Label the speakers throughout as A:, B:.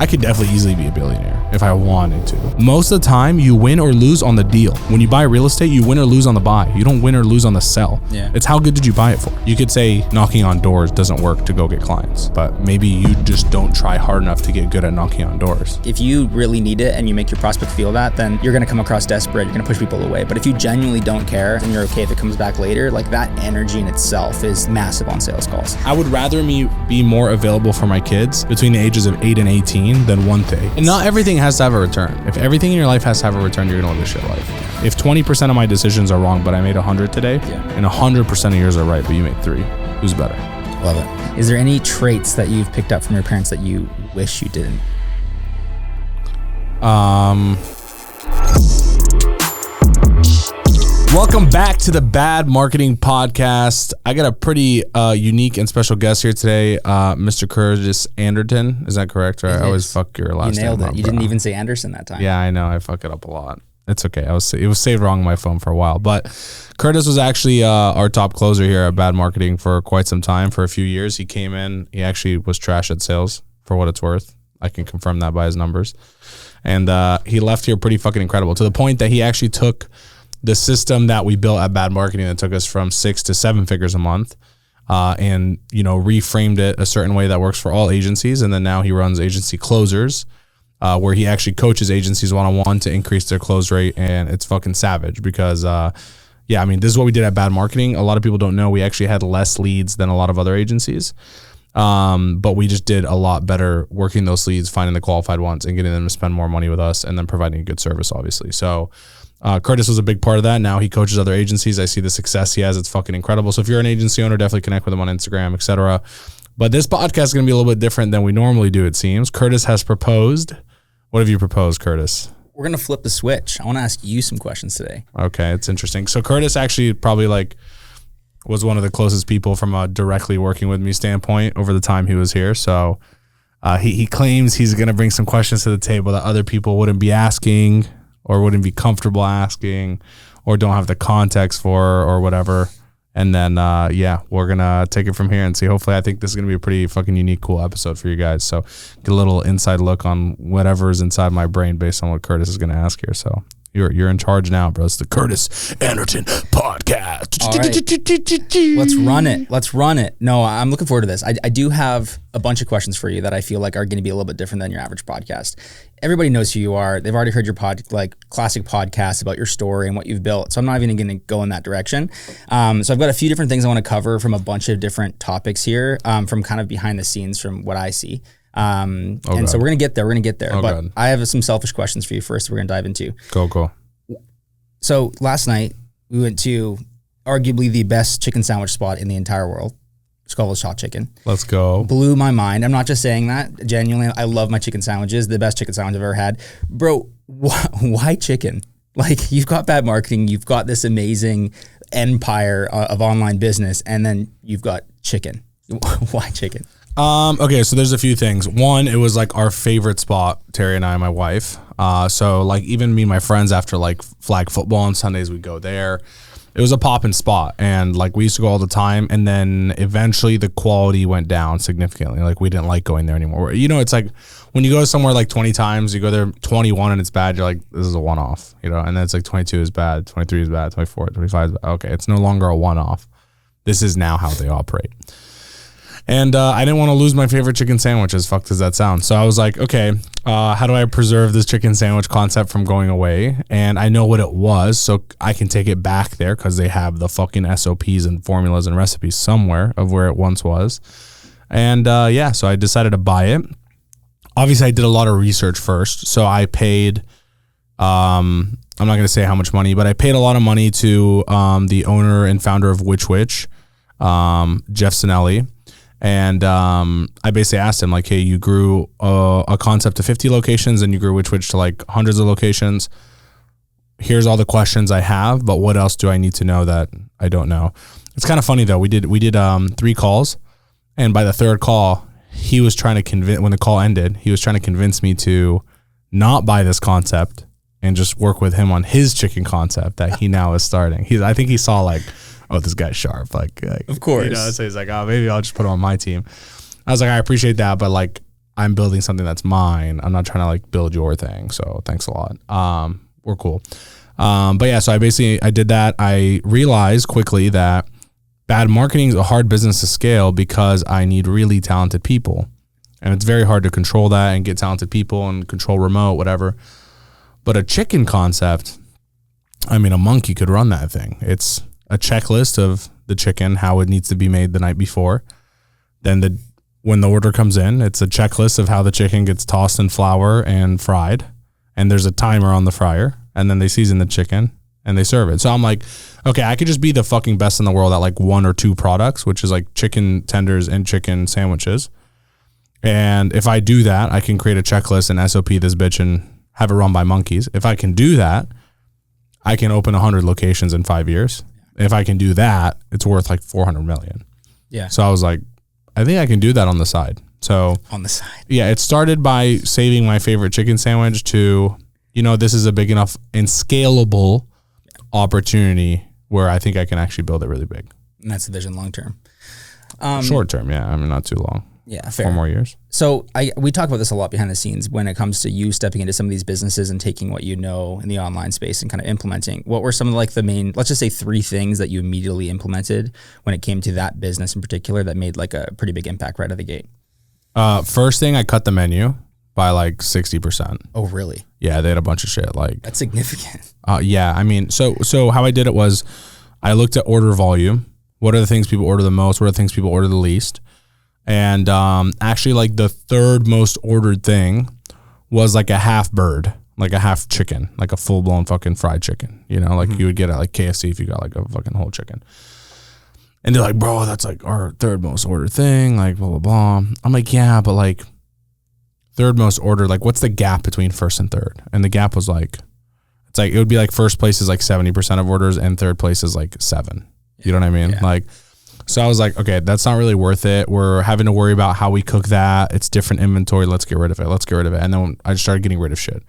A: I could definitely easily be a billionaire if I wanted to. Most of the time, you win or lose on the deal. When you buy real estate, you win or lose on the buy. You don't win or lose on the sell.
B: Yeah.
A: It's how good did you buy it for? You could say knocking on doors doesn't work to go get clients, but maybe you just don't try hard enough to get good at knocking on doors.
B: If you really need it and you make your prospect feel that, then you're going to come across desperate. You're going to push people away. But if you genuinely don't care and you're okay if it comes back later, like that energy in itself is massive on sales calls.
A: I would rather me be more available for my kids between the ages of 8 and 18 than one day. And not everything has to have a return. If everything in your life has to have a return, you're going to live a shit life. If 20% of my decisions are wrong, but I made 100 today, and 100% of yours are right, but you made 3, who's better?
B: Love it. Is there any traits that you've picked up from your parents that you wish you didn't?
A: Welcome back to the Bad Marketing Podcast. I got a pretty unique and special guest here today, Mr. Kurtis Anderton. Is that correct? Right? I always fuck your last name.
B: You nailed it.
A: Up,
B: you didn't even say Anderson that time.
A: Yeah, I know. I fuck it up a lot. It's okay. It was saved wrong on my phone for a while. But Kurtis was actually our top closer here at Bad Marketing for quite some time, for a few years. He came in. He actually was trash at sales, for what it's worth. I can confirm that by his numbers. And he left here pretty fucking incredible, to the point that he actually took the system that we built at Bad Marketing that took us from 6 to 7 figures a month, and reframed it a certain way that works for all agencies. And then now he runs agency closers, where he actually coaches agencies one-on-one to increase their close rate. And it's fucking savage because, this is what we did at Bad Marketing. A lot of people don't know we actually had less leads than a lot of other agencies. But we just did a lot better working those leads, finding the qualified ones and getting them to spend more money with us, and then providing a good service, obviously. So Kurtis was a big part of that. Now he coaches other agencies. I see the success he has. It's fucking incredible. So if you're an agency owner, definitely connect with him on Instagram, etc. But this podcast is going to be a little bit different than we normally do, it seems. Kurtis has proposed. What have you proposed, Kurtis?
B: We're going to flip the switch. I want to ask you some questions today.
A: Okay, it's interesting. So Kurtis actually probably was one of the closest people from a directly working with me standpoint over the time he was here. So he claims he's going to bring some questions to the table that other people wouldn't be asking, or wouldn't be comfortable asking, or don't have the context for, or whatever. And then, we're going to take it from here and see. Hopefully, I think this is going to be a pretty fucking unique, cool episode for you guys. So get a little inside look on whatever is inside my brain based on what Kurtis is going to ask here. So you're in charge now, bro. It's the Kurtis Anderton Podcast.
B: All right. Let's run it. No, I'm looking forward to this. I do have a bunch of questions for you that I feel like are going to be a little bit different than your average podcast. Everybody knows who you are. They've already heard your classic podcast about your story and what you've built. So I'm not even going to go in that direction. So I've got a few different things I want to cover from a bunch of different topics here, from kind of behind the scenes from what I see. So we're going to get there. But God. I have some selfish questions for you first. We're going to dive into.
A: Go.
B: So last night we went to arguably the best chicken sandwich spot in the entire world. Scoville Hot Chicken.
A: Let's go.
B: Blew my mind. I'm not just saying that. Genuinely, I love my chicken sandwiches. The best chicken sandwich I've ever had. Bro, why chicken? Like, you've got Bad Marketing. You've got this amazing empire of online business. And then you've got chicken. Why chicken?
A: Okay, so there's a few things. One, it was like our favorite spot, Terry and I, my wife. So like even me and my friends, after like flag football on Sundays, we'd go there. It was a poppin' spot, and like we used to go all the time, and then eventually the quality went down significantly. Like we didn't like going there anymore. It's like when you go somewhere like 20 times, you go there 21 and it's bad, you're like, this is a one-off, and then it's like 22 is bad, 23 is bad, 24, 25 is bad. Okay, it's no longer a one-off. This is now how they operate. And I didn't want to lose my favorite chicken sandwich, as fucked as that sounds. So I was like, okay, how do I preserve this chicken sandwich concept from going away? And I know what it was, so I can take it back there because they have the fucking SOPs and formulas and recipes somewhere of where it once was. And so I decided to buy it. Obviously, I did a lot of research first. So I paid, I'm not going to say how much money, but I paid a lot of money to the owner and founder of Jeff Sinelli. And I basically asked him, like, hey, you grew a concept to 50 locations and you grew Which to like hundreds of locations. Here's all the questions I have, but what else do I need to know that I don't know? It's kind of funny though. We did 3 calls, and by the third call, he was trying to when the call ended, he was trying to convince me to not buy this concept and just work with him on his chicken concept that he now is starting. I think he saw like, oh, this guy's sharp. Like,
B: of course.
A: So he's like, oh, maybe I'll just put him on my team. I was like, I appreciate that, but like, I'm building something that's mine. I'm not trying to like build your thing. So thanks a lot. We're cool. But yeah, so I did that. I realized quickly that bad marketing is a hard business to scale because I need really talented people. And it's very hard to control that and get talented people and control remote, whatever. But a chicken concept, I mean, a monkey could run that thing. It's a checklist of the chicken, how it needs to be made the night before. Then when the order comes in, it's a checklist of how the chicken gets tossed in flour and fried. And there's a timer on the fryer. And then they season the chicken and they serve it. So I'm like, okay, I could just be the fucking best in the world at like 1 or 2 products, which is like chicken tenders and chicken sandwiches. And if I do that, I can create a checklist and SOP this bitch and have it run by monkeys. If I can do that, I can open 100 locations in 5 years. If I can do that, it's worth like 400 million.
B: Yeah.
A: So I was like, I think I can do that on the side. So
B: on the side.
A: Yeah, it started by saving my favorite chicken sandwich to, this is a big enough and scalable opportunity where I think I can actually build it really big.
B: And that's the vision long term.
A: Short term, yeah. I mean, not too long.
B: Yeah, fair.
A: 4 more years.
B: So we talk about this a lot behind the scenes when it comes to you stepping into some of these businesses and taking what you know in the online space and kind of implementing. What were some of like the main, let's just say 3 things that you immediately implemented when it came to that business in particular that made like a pretty big impact right out of the gate?
A: First thing, I cut the menu by like 60%.
B: Oh, really?
A: Yeah, they had a bunch of shit. Like
B: that's significant.
A: Yeah, I mean, so how I did it was I looked at order volume. What are the things people order the most? What are the things people order the least? And actually, like the 3rd most ordered thing was like a half bird, like a half chicken, like a full blown fucking fried chicken. Like you would get at like KFC if you got like a fucking whole chicken. And they're like, bro, that's like our 3rd most ordered thing, like blah blah blah. I'm like, yeah, but like 3rd most ordered, like what's the gap between 1st and 3rd? And the gap was like, it's like it would be like 1st place is like 70% of orders and 3rd place is like 7. You know what I mean?
B: Yeah.
A: Like. So I was like, okay, that's not really worth it. We're having to worry about how we cook that. It's different inventory. Let's get rid of it. And then I just started getting rid of shit.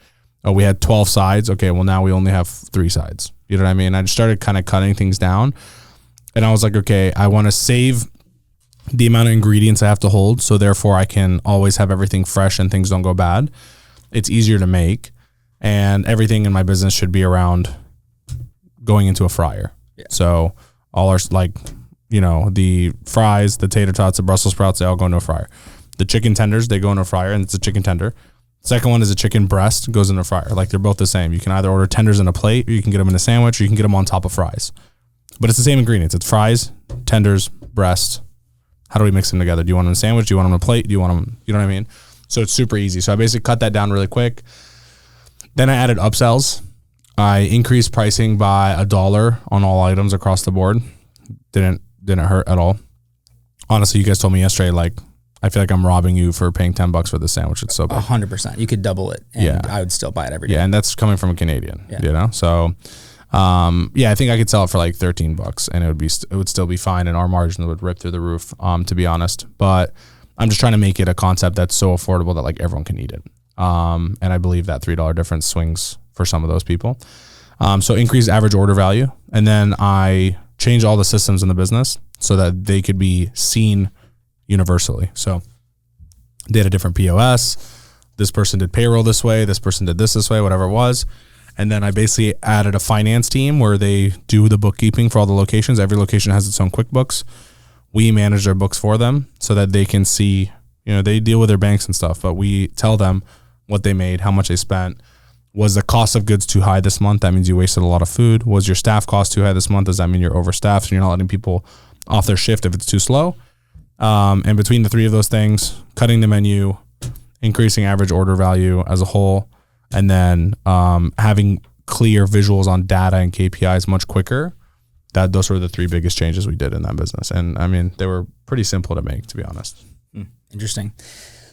A: Oh, we had 12 sides. Okay, well now we only have 3 sides. You know what I mean? I just started kind of cutting things down. And I was like, okay, I want to save the amount of ingredients I have to hold. So therefore I can always have everything fresh and things don't go bad. It's easier to make. And everything in my business should be around going into a fryer. Yeah. So all our like... the fries, the tater tots, the Brussels sprouts, they all go into a fryer. The chicken tenders, they go into a fryer, and it's a chicken tender. Second one is a chicken breast, goes into a fryer. Like they're both the same. You can either order tenders in a plate, or you can get them in a sandwich, or you can get them on top of fries. But it's the same ingredients. It's fries, tenders, breast. How do we mix them together? Do you want them in a sandwich? Do you want them in a plate? Do you want them, you know what I mean? So it's super easy. So I basically cut that down really quick. Then I added upsells. I increased pricing by $1 on all items across the board. Didn't hurt at all. Honestly, you guys told me yesterday, like, I feel like I'm robbing you for paying $10 for the sandwich. It's so bad.
B: 100%. You could double it and I would still buy it every day.
A: Yeah. And that's coming from a Canadian, So, I think I could sell it for like $13 and it would still be fine. And our margins would rip through the roof, to be honest. But I'm just trying to make it a concept that's so affordable that like everyone can eat it. And I believe that $3 difference swings for some of those people. So increase average order value. And then I change all the systems in the business so that they could be seen universally. So they had a different POS. This person did payroll this way. This person did this way, whatever it was. And then I basically added a finance team where they do the bookkeeping for all the locations. Every location has its own QuickBooks. We manage their books for them so that they can see, they deal with their banks and stuff, but we tell them what they made, how much they spent. Was the cost of goods too high this month? That means you wasted a lot of food. Was your staff cost too high this month? Does that mean you're overstaffed and you're not letting people off their shift if it's too slow? And between the 3 of those things, cutting the menu, increasing average order value as a whole, and then having clear visuals on data and KPIs much quicker, those were the 3 biggest changes we did in that business. And I mean, they were pretty simple to make, to be honest.
B: Interesting.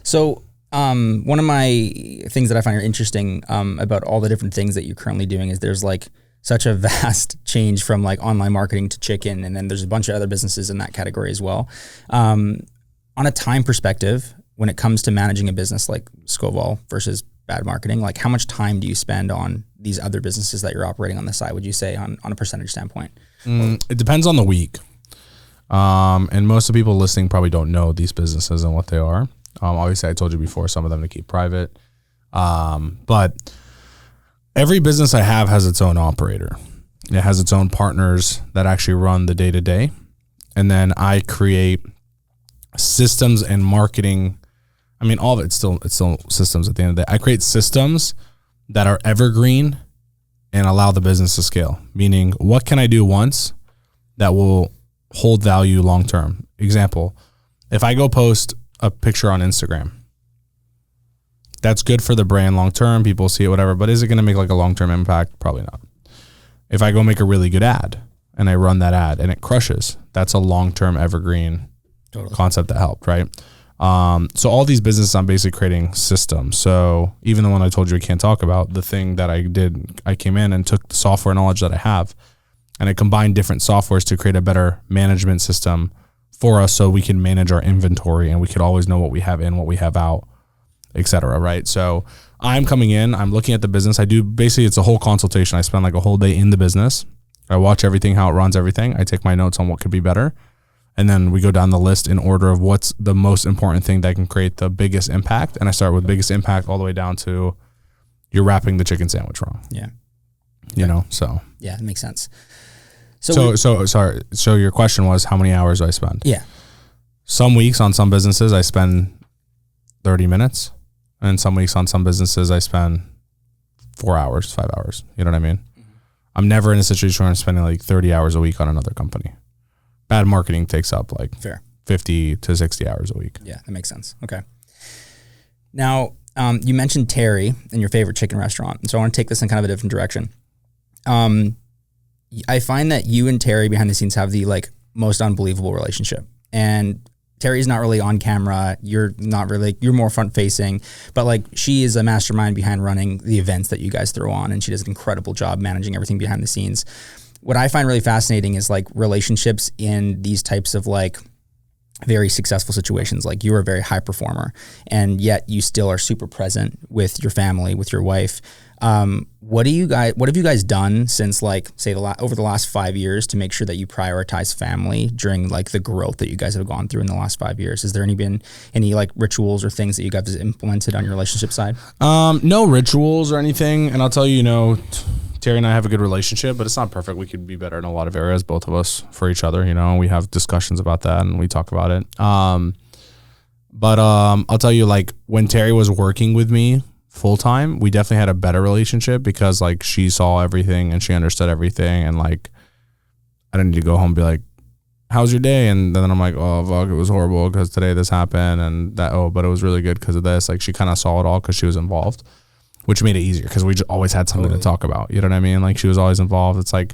B: So one of my things that I find interesting about all the different things that you're currently doing is there's like such a vast change from like online marketing to chicken, and then there's a bunch of other businesses in that category as well. On a time perspective, when it comes to managing a business like Scoville versus bad marketing, like how much time do you spend on these other businesses that you're operating on the side, would you say, on a percentage standpoint?
A: It depends on the week. And most of the people listening probably don't know these businesses and what they are. Obviously, I told you before, some of them to keep private. But every business I have has its own operator. It has its own partners that actually run the day-to-day. And then I create systems and marketing. I mean, all of it's still systems at the end of the day. I create systems that are evergreen and allow the business to scale. Meaning, what can I do once that will hold value long-term? Example, if I go post a picture on Instagram, that's good for the brand long-term. People see it, whatever. But is it going to make like a long-term impact? Probably not. If I go make a really good ad and I run that ad and it crushes, that's a long-term evergreen concept that helped, right? So all these businesses, I'm basically creating systems. So even the one I told you I can't talk about, the thing that I did, I came in and took the software knowledge that I have and I combined different softwares to create a better management system for us so we can manage our inventory and we could always know what we have in, what we have out, et cetera, right? So I'm coming in, I'm looking at the business. I do basically, it's a whole consultation. I spend like a whole day in the business. I watch everything, how it runs everything. I take my notes on what could be better. And then we go down the list in order of what's the most important thing that can create the biggest impact. And I start with biggest impact all the way down to you're wrapping the chicken sandwich wrong.
B: Yeah.
A: You know, so.
B: Yeah, it makes sense.
A: So sorry. So your question was how many hours do I spend?
B: Yeah.
A: Some weeks on some businesses I spend 30 minutes. And some weeks on some businesses I spend 4 hours, 5 hours. You know what I mean? Mm-hmm. I'm never in a situation where I'm spending like 30 hours a week on another company. Bad marketing takes up like 50 to 60 hours a week.
B: Yeah, that makes sense. Okay. Now, you mentioned Terry and your favorite chicken restaurant. And so I want to take this in kind of a different direction. I find that you and Terry behind the scenes have the like most unbelievable relationship. And Terry's not really on camera. You're not really, you're more front facing, but like she is a mastermind behind running the events that you guys throw on. And she does an incredible job managing everything behind the scenes. What I find really fascinating is like relationships in these types of like very successful situations. Like you are a very high performer and yet you still are super present with your family, with your wife. What have you guys done since like say over the last 5 years to make sure that you prioritize family during like the growth that you guys have gone through in the last 5 years? Has there been any like rituals or things that you guys have implemented on your relationship side?
A: No rituals or anything. And I'll tell you, Terry and I have a good relationship, but it's not perfect. We could be better in a lot of areas, both of us, for each other. We have discussions about that and we talk about it. But I'll tell you, like when Terry was working with me full time, we definitely had a better relationship because like she saw everything and she understood everything. And like, I didn't need to go home and be like, how's your day? And then I'm like, oh, fuck, it was horrible because today this happened and that, but it was really good because of this. Like she kind of saw it all because she was involved, which made it easier because we just always had something to talk about. You know what I mean? Like she was always involved. It's like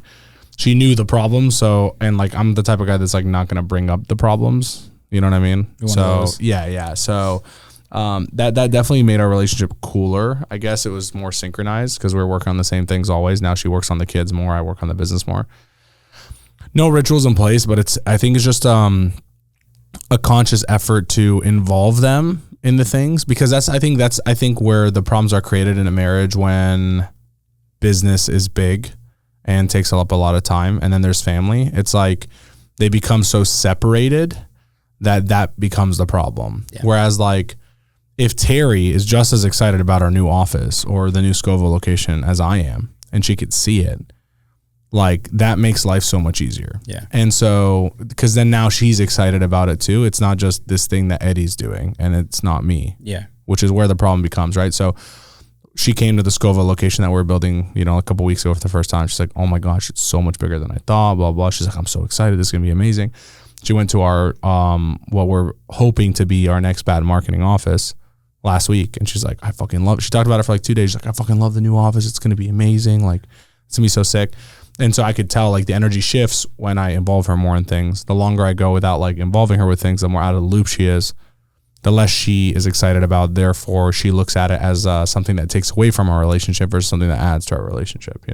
A: she knew the problems. So, and like I'm the type of guy that's like not going to bring up the problems. You know what I mean? So yeah. So that definitely made our relationship cooler. I guess it was more synchronized because we were working on the same things always. Now she works on the kids more. I work on the business more. No rituals in place, but I think it's just a conscious effort to involve them in the things, because I think where the problems are created in a marriage when business is big and takes up a lot of time, and then there's family. It's like they become so separated that becomes the problem. Yeah. Whereas like if Terry is just as excited about our new office or the new Scoville location as I am, and she could see it, like that makes life so much easier. Yeah. And so, because then now she's excited about it too. It's not just this thing that Eddie's doing and it's not me. Yeah. Which is where the problem becomes, right? So she came to the Scoville location that we're building, a couple weeks ago for the first time. She's like, oh my gosh, it's so much bigger than I thought, blah, blah. She's like, I'm so excited. This is going to be amazing. She went to our, what we're hoping to be our next bad marketing office last week. And she's like, I fucking love it. She talked about it for like 2 days. She's like, I fucking love the new office. It's going to be amazing. Like, it's going to be so sick. And so I could tell like the energy shifts when I involve her more in things. The longer I go without like involving her with things, the more out of the loop she is, the less she is excited about. Therefore, she looks at it as something that takes away from our relationship versus something that adds to our relationship,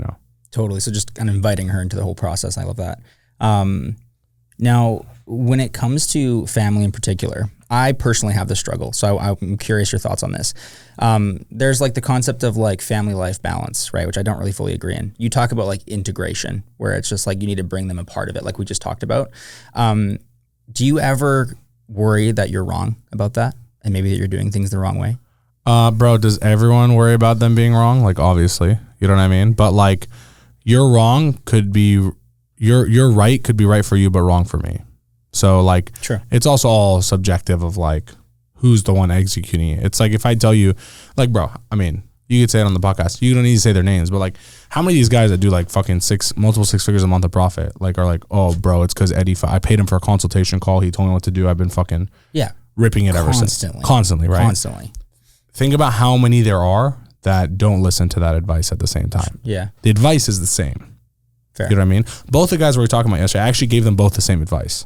B: Totally. So just kind of inviting her into the whole process. I love that. Now, when it comes to family in particular, I personally have this struggle. So I'm curious your thoughts on this. There's like the concept of like family life balance, right? Which I don't really fully agree in. You talk about like integration, where it's just like you need to bring them a part of it, like we just talked about. Do you ever worry that you're wrong about that? and maybe that you're doing things the wrong way?
A: Bro, does everyone worry about them being wrong? Like, obviously, you know what I mean? But like, you're wrong could be, you're right could be right for you, but wrong for me. So like,
B: Sure.
A: It's also all subjective of like, who's the one executing it. It's like, if I tell you, like, bro, I mean, you could say it on the podcast. You don't need to say their names, but like, how many of these guys that do like fucking multiple six figures a month of profit, like, are like, oh, bro, it's because Eddie, I paid him for a consultation call. He told me what to do. I've been fucking ripping it ever since. Constantly, right?
B: Constantly.
A: Think about how many there are that don't listen to that advice at the same time.
B: Yeah.
A: The advice is the same.
B: Fair.
A: You know what I mean? Both the guys we were talking about yesterday, I actually gave them both the same advice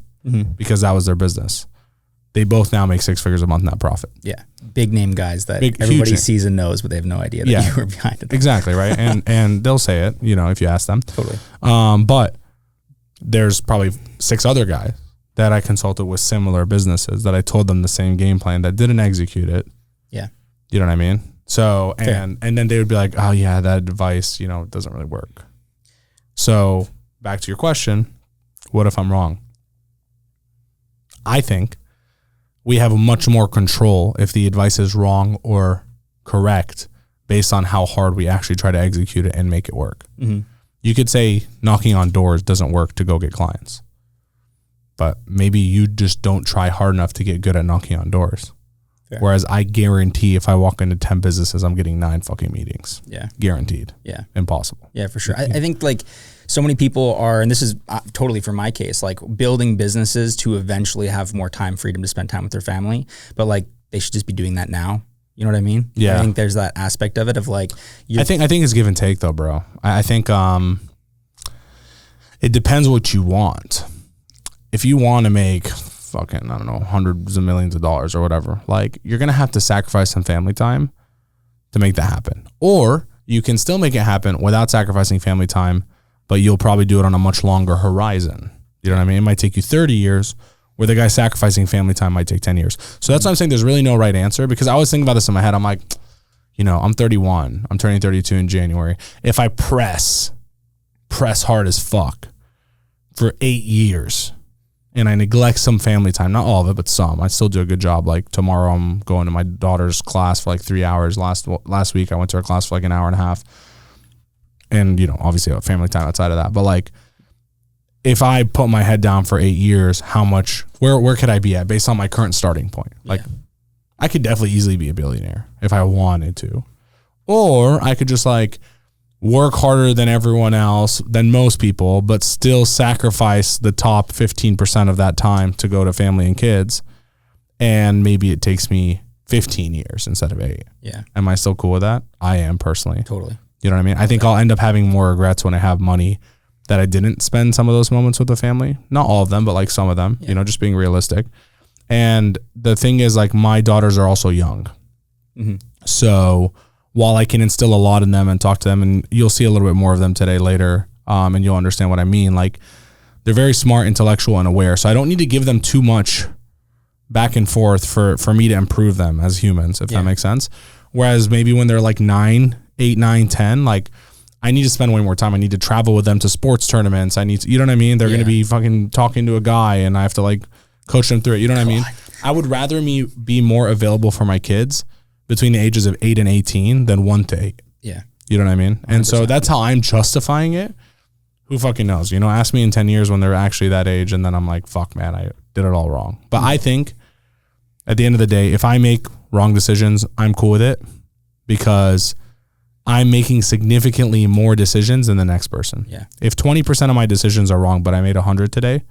A: because that was their business. They both now make 6 figures a month net profit.
B: Yeah. Big name guys that everybody sees and knows, but they have no idea that you were behind it.
A: Exactly, right? And they'll say it, you know, if you ask them.
B: Totally.
A: But there's probably 6 other guys that I consulted with similar businesses that I told them the same game plan that didn't execute it.
B: Yeah.
A: You know what I mean? So, and then they would be like, oh yeah, that advice, you know, doesn't really work. So back to your question, what if I'm wrong? I think we have much more control if the advice is wrong or correct based on how hard we actually try to execute it and make it work. Mm-hmm. You could say knocking on doors doesn't work to go get clients, but maybe you just don't try hard enough to get good at knocking on doors. Fair. Whereas I guarantee if I walk into 10 businesses, I'm getting 9 fucking meetings.
B: Yeah.
A: Guaranteed.
B: Yeah.
A: Impossible.
B: Yeah, for sure. I think like so many people are, and this is totally for my case, like building businesses to eventually have more time freedom to spend time with their family. But like they should just be doing that now. You know what I mean?
A: Yeah.
B: I think there's that aspect of it of like,
A: I think it's give and take though, bro. I think it depends what you want. If you want to make fucking, I don't know, hundreds of millions of dollars or whatever, like you're going to have to sacrifice some family time to make that happen. Or you can still make it happen without sacrificing family time, but you'll probably do it on a much longer horizon. You know what I mean? It might take you 30 years where the guy sacrificing family time might take 10 years. So that's why I'm saying there's really no right answer, because I was thinking about this in my head. I'm like, you know, I'm 31. I'm turning 32 in January. If I press hard as fuck for 8 years, and I neglect some family time, not all of it, but some. I still do a good job. Like tomorrow I'm going to my daughter's class for like 3 hours. Last week I went to her class for like an hour and a half. And, you know, obviously I have family time outside of that. But like, if I put my head down for 8 years, how much, where could I be at based on my current starting point? Like I could definitely easily be a billionaire if I wanted to. Or I could just like work harder than everyone else, than most people, but still sacrifice the top 15% of that time to go to family and kids. And maybe it takes me 15 years instead of 8.
B: Yeah.
A: Am I still cool with that? I am personally.
B: Totally.
A: You know what I mean? I think I'll end up having more regrets when I have money that I didn't spend some of those moments with the family. Not all of them, but like some of them, you know, just being realistic. And the thing is, like, my daughters are also young. Mm-hmm. So while I can instill a lot in them and talk to them, and you'll see a little bit more of them today later, and you'll understand what I mean. Like, they're very smart, intellectual, and aware. So I don't need to give them too much back and forth for me to improve them as humans, if that makes sense. Whereas maybe when they're like 8, 9, 10, like, I need to spend way more time. I need to travel with them to sports tournaments. I need to, you know what I mean? They're going to be fucking talking to a guy and I have to like coach them through it. You know what I mean? I would rather me be more available for my kids between the ages of 8 and 18 than 1 to 8.
B: Yeah.
A: You know what I mean? 100%. And so that's how I'm justifying it. Who fucking knows? You know, ask me in 10 years when they're actually that age and then I'm like, fuck, man, I did it all wrong. But I think at the end of the day, if I make wrong decisions, I'm cool with it because I'm making significantly more decisions than the next person.
B: Yeah.
A: If 20% of my decisions are wrong, but I made 100 today,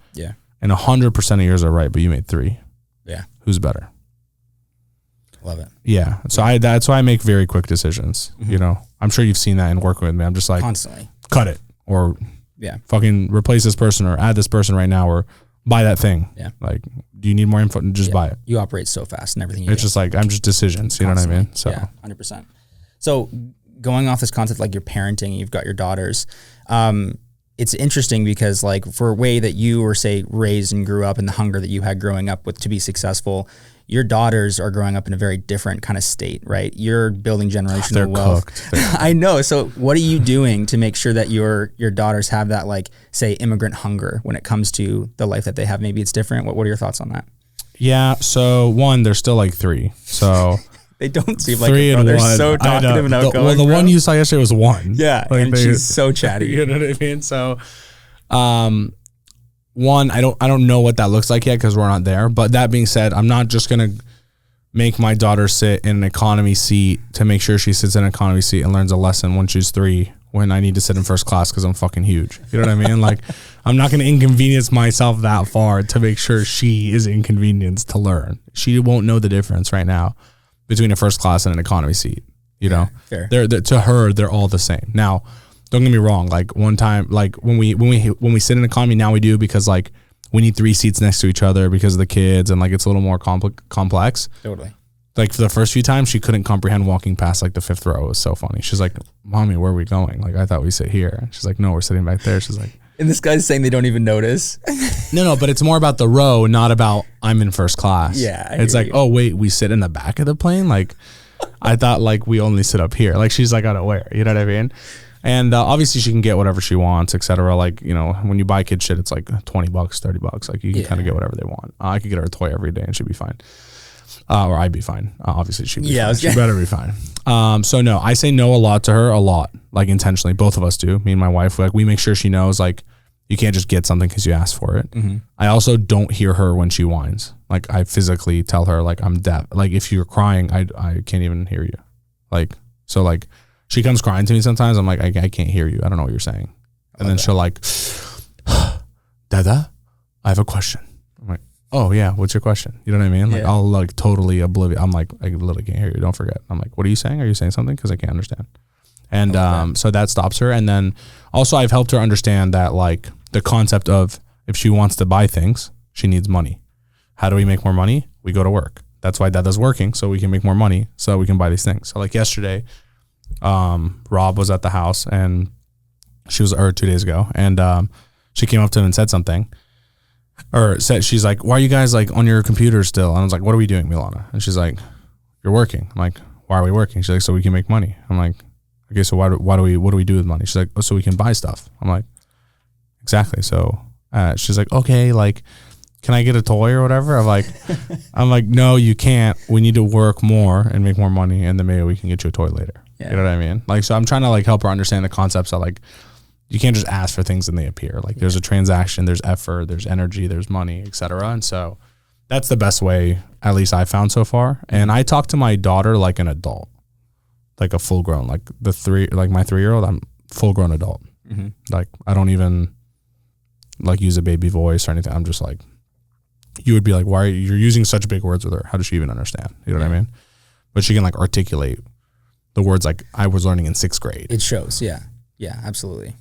A: and 100% of yours are right, but you made 3.
B: Yeah.
A: Who's better?
B: Love it.
A: Yeah. So that's why I make very quick decisions. Mm-hmm. You know, I'm sure you've seen that in working with me. I'm just like,
B: constantly
A: cut it or fucking replace this person or add this person right now or buy that thing.
B: Yeah.
A: Like, do you need more info? Just buy it.
B: You operate so fast and everything.
A: It's just like, I'm just decisions. You constantly. Know what I mean? So
B: yeah, 100%. So going off this concept, like you're parenting, you've got your daughters. It's interesting because like for a way that you were say raised and grew up and the hunger that you had growing up with to be successful, your daughters are growing up in a very different kind of state, right? You're building generational wealth. I know. So what are you doing to make sure that your daughters have that, like, say, immigrant hunger when it comes to the life that they have? Maybe it's different. What are your thoughts on that?
A: Yeah. So one, they're still like 3. So
B: They don't seem like
A: three
B: it,
A: and
B: bro. They're
A: one.
B: so talkative and outgoing.
A: Well, the
B: bro.
A: one you saw yesterday was 1.
B: Yeah,
A: Like
B: and she's so chatty.
A: You know what I mean? So, one, I don't know what that looks like yet because we're not there. But that being said, I'm not just gonna make my daughter sit in an economy seat to make sure she sits in an economy seat and learns a lesson when she's 3 when I need to sit in first class because I'm fucking huge. You know what I mean? Like, I'm not going to inconvenience myself that far to make sure she is inconvenienced to learn. She won't know the difference right now between a first class and an economy seat. You know,
B: Fair.
A: They're to her, they're all the same. Now, don't get me wrong. Like one time, like when we sit in economy now, we do because like we need 3 seats next to each other because of the kids and like it's a little more complex.
B: Totally.
A: Like for the first few times, she couldn't comprehend walking past like the 5th row. It was so funny. She's like, "Mommy, where are we going?" Like I thought we sit here. She's like, "No, we're sitting back there." She's like,
B: and this guy's saying they don't even notice.
A: No, but it's more about the row, not about I'm in first class.
B: Yeah,
A: it's like, oh wait, we sit in the back of the plane. Like I thought like we only sit up here. Like she's like unaware. You know what I mean? And obviously she can get whatever she wants, etc. Like, you know, when you buy kid shit, it's like $20, $30. Like you can kind of get whatever they want. I could get her a toy every day and she'd be fine. Or I'd be fine. Obviously she'd be fine. She better be fine. So no, I say no a lot to her, a lot, like intentionally. Both of us do. Me and my wife, like we make sure she knows like you can't just get something because you asked for it. Mm-hmm. I also don't hear her when she whines. Like I physically tell her like I'm deaf. Like if you're crying, I can't even hear you. Like, so like she comes crying to me sometimes. I'm like, I can't hear you. I don't know what you're saying. And then she'll like, Dada, I have a question. I'm like, oh yeah, what's your question? You know what I mean? Like I'll like totally oblivious. I'm like, I literally can't hear you. Don't forget. I'm like, what are you saying? Are you saying something? Because I can't understand. And so that stops her. And then also I've helped her understand that like the concept of if she wants to buy things, she needs money. How do we make more money? We go to work. That's why Dada's working, so we can make more money, so we can buy these things. So like yesterday, Rob was at the house and she was, or 2 days ago, and she came up to him and said something. Or said, she's like, "Why are you guys like on your computer still?" And I was like, "What are we doing, Milana?" And she's like, "You're working." I'm like, "Why are we working?" She's like, "So we can make money." I'm like, "Okay, so what do we do with money?" She's like, "Oh, so we can buy stuff." I'm like, "Exactly." So she's like, "Okay, like, can I get a toy or whatever?" I'm like, "No, you can't. We need to work more and make more money, and then maybe we can get you a toy later." Yeah. You know what I mean? Like, so I'm trying to like help her understand the concepts of like, you can't just ask for things and they appear. Like there's a transaction, there's effort, there's energy, there's money, etc. And so that's the best way, at least I found so far. And I talk to my daughter like an adult, like a full grown, like my 3-year-old, I'm full grown adult. Mm-hmm. Like I don't even like use a baby voice or anything. I'm just like, you would be like, why are you're using such big words with her? How does she even understand? You know what I mean? But she can like articulate the words like I was learning in 6th grade.
B: It shows. Yeah. Yeah, absolutely.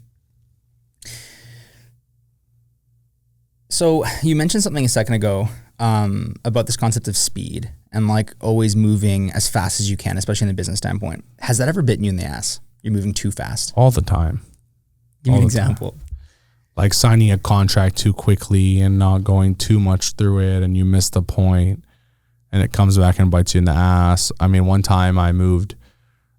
B: So you mentioned something a second ago about this concept of speed and like always moving as fast as you can, especially in a business standpoint. Has that ever bitten you in the ass? You're moving too fast?
A: All the time.
B: Give me an example.
A: Like signing a contract too quickly and not going too much through it, and you miss the point and it comes back and bites you in the ass. I mean, one time I moved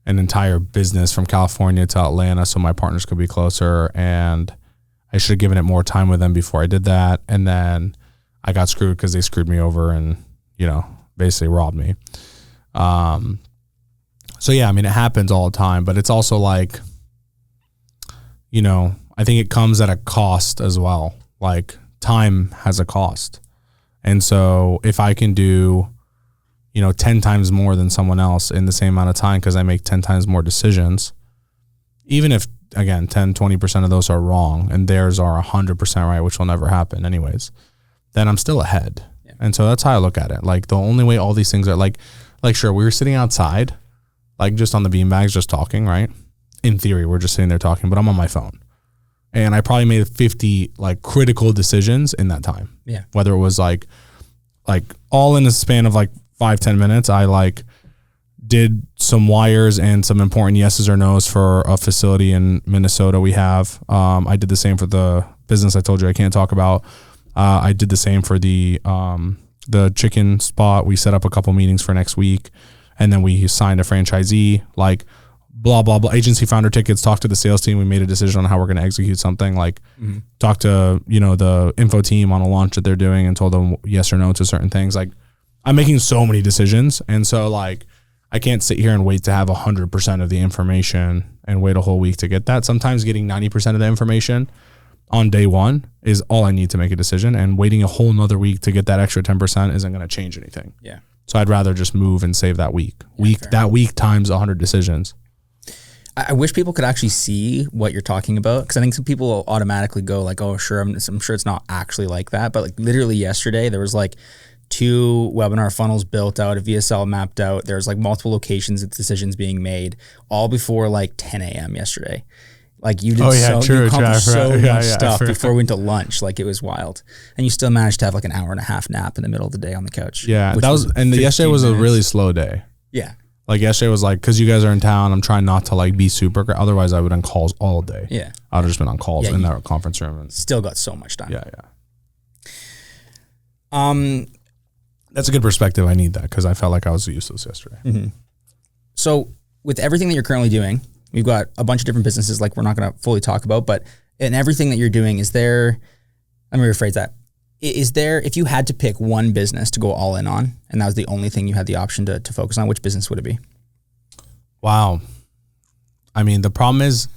A: an entire business from California to Atlanta so my partners could be closer, and I should have given it more time with them before I did that. And then I got screwed because they screwed me over and, you know, basically robbed me. So yeah, I mean, it happens all the time, but it's also like, you know, I think it comes at a cost as well. Like time has a cost. And so if I can do, you know, 10 times more than someone else in the same amount of time because I make 10 times more decisions, even if, again, 10, 20% of those are wrong and theirs are 100% right, which will never happen anyways, then I'm still ahead. Yeah. And so that's how I look at it. Like the only way all these things are like sure, we were sitting outside, like just on the beanbags, just talking, right? In theory, we're just sitting there talking, but I'm on my phone. And I probably made 50 like critical decisions in that time. Yeah. Whether it was like all in the span of like 5-10 minutes, I like did some wires and some important yeses or nos for a facility in Minnesota we have. I did the same for the business I told you I can't talk about. I did the same for the chicken spot. We set up a couple meetings for next week, and then we signed a franchisee. Like blah, blah, blah. Agency founder tickets, talk to the sales team. We made a decision on how we're going to execute something. Like talk to, the info team on a launch that they're doing and told them yes or no to certain things. Like I'm making so many decisions. And so like, I can't sit here and wait to have 100% of the information and wait a whole week to get that. Sometimes getting 90% of the information on day one is all I need to make a decision, and waiting a whole nother week to get that extra 10% isn't going to change anything.
B: Yeah.
A: So I'd rather just move and save that week. That week times 100 decisions.
B: I wish people could actually see what you're talking about, because I think some people will automatically go like, oh, sure, I'm sure it's not actually like that. But like literally yesterday, there was like 2 webinar funnels built out, a VSL mapped out. There's like multiple locations and decisions being made, all before like 10 a.m. yesterday. Like you did you accomplished so much stuff before we went to lunch. Like it was wild. And you still managed to have like an hour and a half nap in the middle of the day on the couch.
A: Yeah. Yesterday was a really slow day.
B: Yeah.
A: Like yesterday was like, cause you guys are in town, I'm trying not to like be super, otherwise I would on calls all day.
B: Yeah.
A: I would have just been on calls in that conference room. And
B: still got so much done.
A: Yeah. That's a good perspective. I need that because I felt like I was useless yesterday.
B: Mm-hmm. So with everything that you're currently doing, we've got a bunch of different businesses like we're not going to fully talk about, but in everything that you're doing, let me rephrase that. Is there, if you had to pick one business to go all in on, and that was the only thing you had the option to focus on, which business would it be?
A: Wow. I mean, the problem is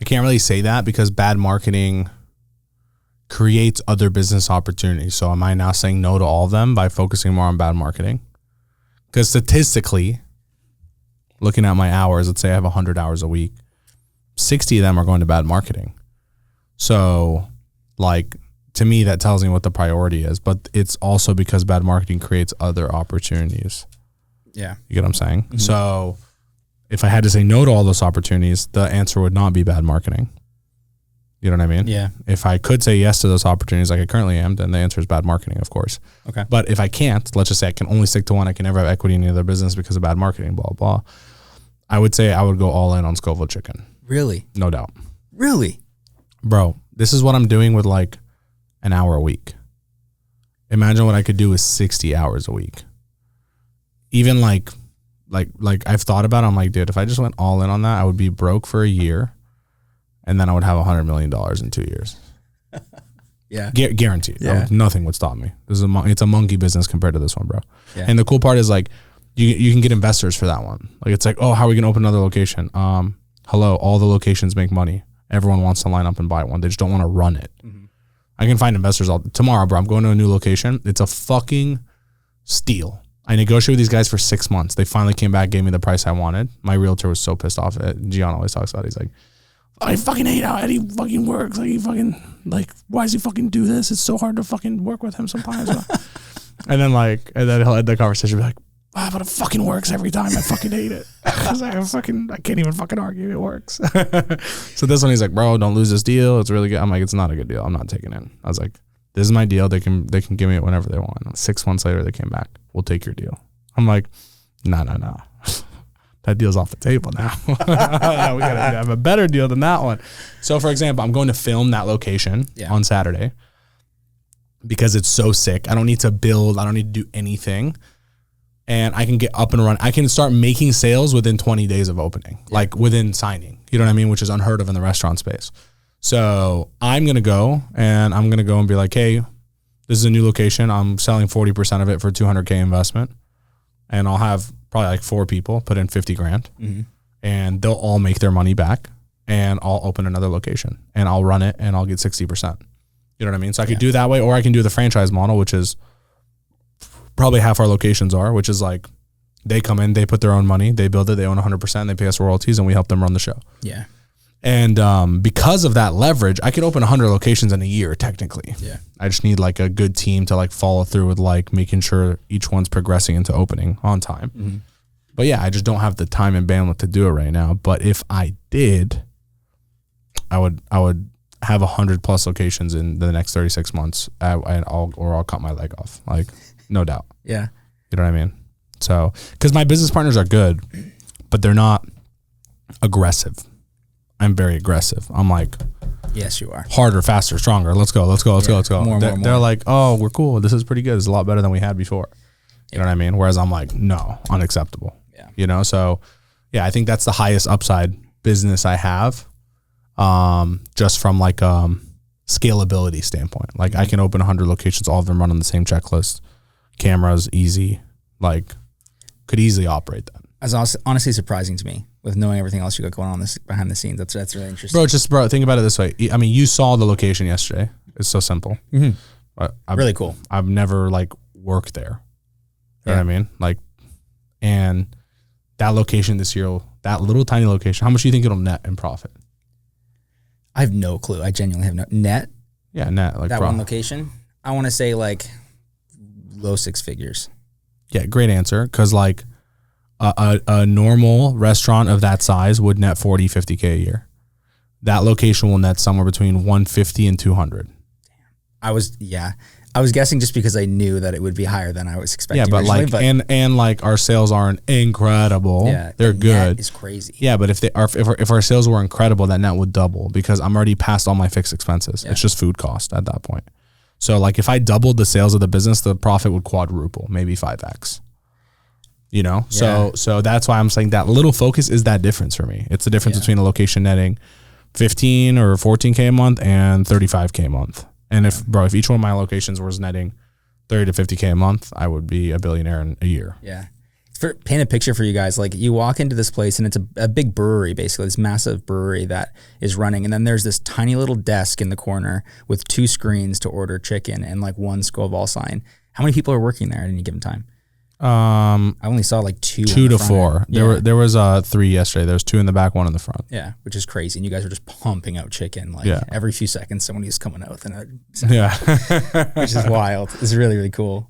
A: I can't really say that because bad marketing creates other business opportunities. So am I now saying no to all of them by focusing more on bad marketing? Because statistically, looking at my hours, let's say I have 100 hours a week, 60 of them are going to bad marketing. So like, to me, that tells me what the priority is, but it's also because bad marketing creates other opportunities.
B: Yeah.
A: You get what I'm saying? Mm-hmm. So if I had to say no to all those opportunities, the answer would not be bad marketing. You know what I mean?
B: Yeah.
A: If I could say yes to those opportunities like I currently am, then the answer is bad marketing, of course.
B: Okay.
A: But if I can't, let's just say I can only stick to one, I can never have equity in any other business because of bad marketing, blah, blah. I would say I would go all in on Scoville Chicken.
B: Really?
A: No doubt.
B: Really? Bro,
A: this is what I'm doing with like an hour a week. Imagine what I could do with 60 hours a week. Even like I've thought about it, I'm like, dude, if I just went all in on that, I would be broke for a year and then I would have $100 million in 2 years.
B: Yeah.
A: Guaranteed.
B: Yeah.
A: Nothing would stop me. It's a monkey business compared to this one, bro.
B: Yeah.
A: And the cool part is like, you can get investors for that one. Like it's like, oh, how are we going to open another location? Hello, all the locations make money. Everyone wants to line up and buy one. They just don't want to run it. Mm-hmm. I can find investors tomorrow, bro. I'm going to a new location. It's a fucking steal. I negotiated with these guys for 6 months. They finally came back, gave me the price I wanted. My realtor was so pissed off. Gian always talks about it. He's like, I fucking hate how Eddie fucking works. Like, why does he fucking do this? It's so hard to fucking work with him sometimes. and then he'll end the conversation and be like, but it fucking works every time. I fucking hate it. I was like, I can't even fucking argue. It works. So this one, he's like, bro, don't lose this deal. It's really good. I'm like, it's not a good deal. I'm not taking it. I was like, this is my deal. They can give me it whenever they want. And 6 months later, they came back. We'll take your deal. I'm like, no. That deal's off the table now. We gotta have a better deal than that one. So for example, I'm going to film that location on Saturday because it's so sick. I don't need to build. I don't need to do anything. And I can get up and run. I can start making sales within 20 days of opening, like within signing. You know what I mean? Which is unheard of in the restaurant space. So I'm going to go and be like, hey, this is a new location. I'm selling 40% of it for $200K investment. And I'll have probably like 4 people put in 50 grand and they'll all make their money back and I'll open another location and I'll run it and I'll get 60%. You know what I mean? So I could do that way, or I can do the franchise model, which is probably half our locations are, which is like they come in, they put their own money, they build it, they own 100%, they pay us royalties and we help them run the show.
B: Yeah.
A: And because of that leverage, I could open 100 locations in a year, technically.
B: Yeah.
A: I just need like a good team to like follow through with like making sure each one's progressing into opening on time. Mm-hmm. But yeah, I just don't have the time and bandwidth to do it right now. But if I did, I would have 100 plus locations in the next 36 months, and I'll cut my leg off, like no doubt.
B: Yeah.
A: You know what I mean? So, because my business partners are good, but they're not aggressive. I'm very aggressive. I'm like,
B: yes, you are.
A: Harder, faster, stronger. Let's go.
B: More.
A: They're like, oh, we're cool. This is pretty good. It's a lot better than we had before. You know what I mean? Whereas I'm like, no, unacceptable.
B: Yeah.
A: You know, so Yeah, I think that's the highest upside business I have. Just from like scalability standpoint. Like I can open 100 locations, all of them run on the same checklist. Cameras, easy. Like could easily operate that.
B: That's honestly surprising to me with knowing everything else you got going on this behind the scenes. That's really interesting.
A: Bro, think about it this way. I mean, you saw the location yesterday. It's so simple.
B: Really cool.
A: I've never like worked there. You know what I mean? Like, and that location this year, that little tiny location, how much do you think it'll net in profit?
B: I have no clue. I genuinely have no net.
A: Yeah, net. Like
B: that one location. I want to say like low 6 figures.
A: Yeah, great answer. Because like a normal restaurant of that size would net 40, 50K a year. That location will net somewhere between 150 and 200.
B: I was guessing just because I knew that it would be higher than I was expecting.
A: Yeah, but like, and like our sales aren't incredible. Yeah, they're good.
B: It's crazy.
A: Yeah, but if our sales were incredible, that net would double because I'm already past all my fixed expenses. Yeah. It's just food cost at that point. So like if I doubled the sales of the business, the profit would quadruple, maybe 5x. You know, so that's why I'm saying that little focus is that difference for me. It's the difference between a location netting 15 or 14K a month and 35K a month. And if each one of my locations was netting 30 to 50K a month, I would be a billionaire in a year.
B: Yeah. Paint a picture for you guys. Like you walk into this place and it's a big brewery, basically this massive brewery that is running. And then there's this tiny little desk in the corner with 2 screens to order chicken and like 1 Scoville sign. How many people are working there at any given time? I only saw like 2
A: to 4. There was 3 yesterday. There was 2 in the back, 1 in the front. Yeah,
B: which is crazy. And you guys are just pumping out chicken like every few seconds. Someone is coming out with an which is wild. It's really, really cool.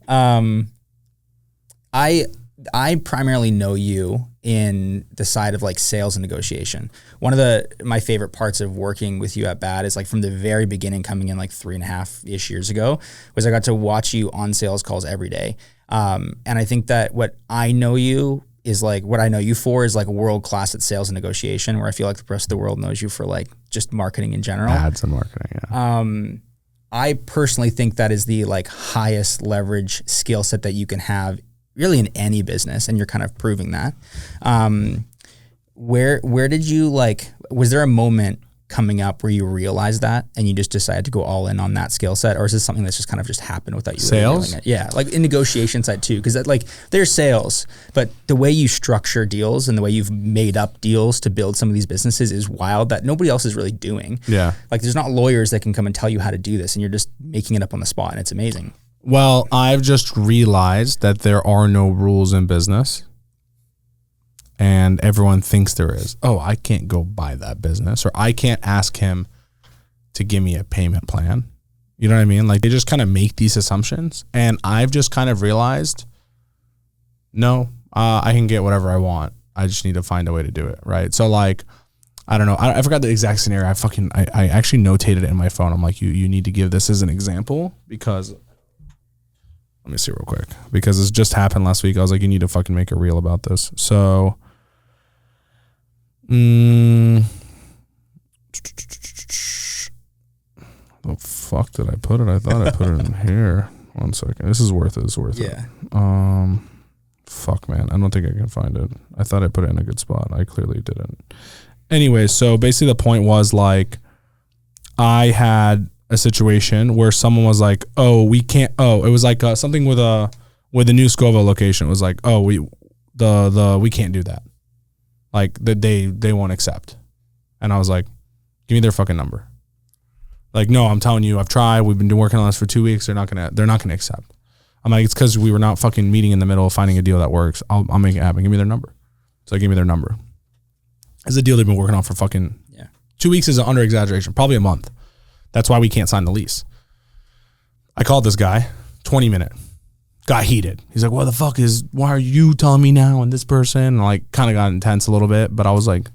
B: I primarily know you in the side of like sales and negotiation. One of my favorite parts of working with you at Bad is like from the very beginning, coming in like 3.5-ish years ago, was I got to watch you on sales calls every day. And I think that what I know you for is like world-class at sales and negotiation, where I feel like the rest of the world knows you for like just marketing in general.
A: Ads and marketing, yeah.
B: I personally think that is the like highest leverage skill set that you can have really in any business, and you're kind of proving that. Where did you was there a moment coming up where you realized that and you just decided to go all in on that skill set, or is this something that's just kind of just happened without you
A: sales?
B: Really doing it? Yeah, like in negotiation side too, because like there's sales, but the way you structure deals and the way you've made up deals to build some of these businesses is wild, that nobody else is really doing.
A: Yeah,
B: like there's not lawyers that can come and tell you how to do this, and you're just making it up on the spot, and it's amazing.
A: Well, I've just realized that there are no rules in business, and everyone thinks there is. Oh, I can't go buy that business, or I can't ask him to give me a payment plan. You know what I mean? Like they just kind of make these assumptions, and I've just kind of realized, no, I can get whatever I want. I just need to find a way to do it, right? So like, I don't know. I forgot the exact scenario. I actually notated it in my phone. I'm like, you need to give this as an example because... Let me see real quick, because this just happened last week. I was like, you need to fucking make a reel about this. So, the fuck did I put it? I thought I put it in here. 1 second. This is worth it. It's worth it. Fuck, man. I don't think I can find it. I thought I put it in a good spot. I clearly didn't. Anyway, so basically the point was like, I had a situation where someone was like, oh, we can't, it was like something with a new Scoville location. It was like, oh, we can't do that. Like they won't accept. And I was like, give me their fucking number. Like, no, I'm telling you, I've tried. We've been working on this for 2 weeks. They're not gonna accept. I'm like, it's because we were not fucking meeting in the middle of finding a deal that works. I'll make it happen. Give me their number. So I gave me their number. It's a deal they've been working on for fucking 2 weeks is an under exaggeration, probably a month. That's why we can't sign the lease. I called this guy, 20-minute. Got heated. He's like, why are you telling me now and this person? And like kind of got intense a little bit, but I was like,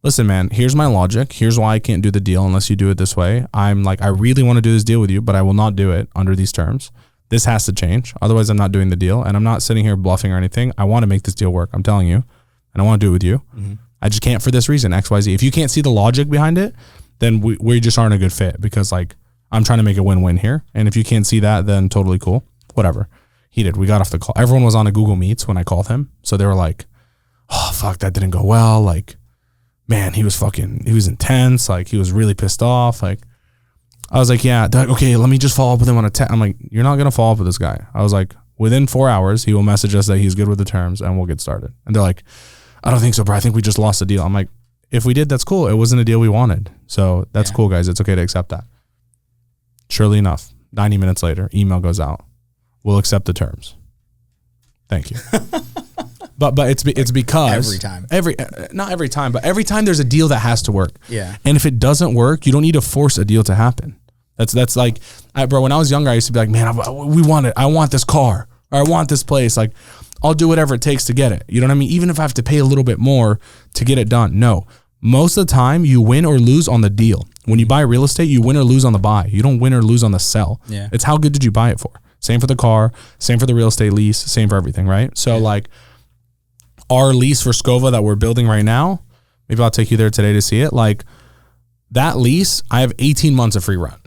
A: listen, man, here's my logic. Here's why I can't do the deal unless you do it this way. I'm like, I really want to do this deal with you, but I will not do it under these terms. This has to change. Otherwise, I'm not doing the deal. And I'm not sitting here bluffing or anything. I want to make this deal work. I'm telling you. And I want to do it with you. Mm-hmm. I just can't for this reason, X, Y, Z. If you can't see the logic behind it, then we just aren't a good fit, because like I'm trying to make a win-win here. And if you can't see that, then totally cool. Whatever. He did. We got off the call. Everyone was on a Google Meets when I called him. So they were like, oh, fuck, that didn't go well. Like, man, he was intense. Like, he was really pissed off. Like, I was like, yeah, okay, let me just follow up with him on a text. I'm like, you're not going to follow up with this guy. I was like, within 4 hours, he will message us that he's good with the terms and we'll get started. And they're like, I don't think so, bro. I think we just lost the deal. I'm like, if we did, that's cool. It wasn't a deal we wanted. So that's cool, guys. It's okay to accept that. Surely enough, 90 minutes later, email goes out. We'll accept the terms. Thank you. But it's because not every time, but every time there's a deal that has to work.
B: Yeah.
A: And if it doesn't work, you don't need to force a deal to happen. That's like, bro, when I was younger, I used to be like, man, we want it. I want this car, or I want this place. Like, I'll do whatever it takes to get it. You know what I mean? Even if I have to pay a little bit more to get it done. No, most of the time you win or lose on the deal. When you buy real estate, you win or lose on the buy. You don't win or lose on the sell.
B: Yeah.
A: It's how good did you buy it for? Same for the car, same for the real estate lease, same for everything, right? So like our lease for Scoville that we're building right now, maybe I'll take you there today to see it. Like that lease, I have 18 months of free rent.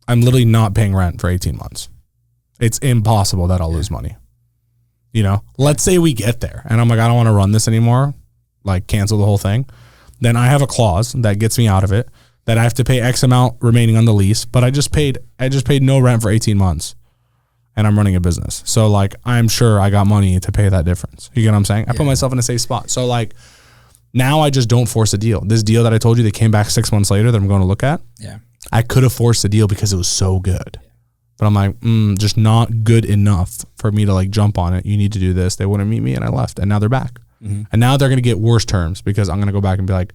A: I'm literally not paying rent for 18 months. It's impossible that I'll lose money. You know, let's say we get there and I'm like, I don't want to run this anymore. Like cancel the whole thing. Then I have a clause that gets me out of it, that I have to pay X amount remaining on the lease, but I just paid no rent for 18 months and I'm running a business. So like, I'm sure I got money to pay that difference. You get what I'm saying? I put myself in a safe spot. So like now I just don't force a deal. This deal that I told you that came back 6 months later that I'm going to look at.
B: Yeah.
A: I could have forced the deal because it was so good, but I'm like, just not good enough for me to like jump on it. You need to do this. They wouldn't meet me and I left and now they're back. Mm-hmm. And now they're going to get worse terms because I'm going to go back and be like,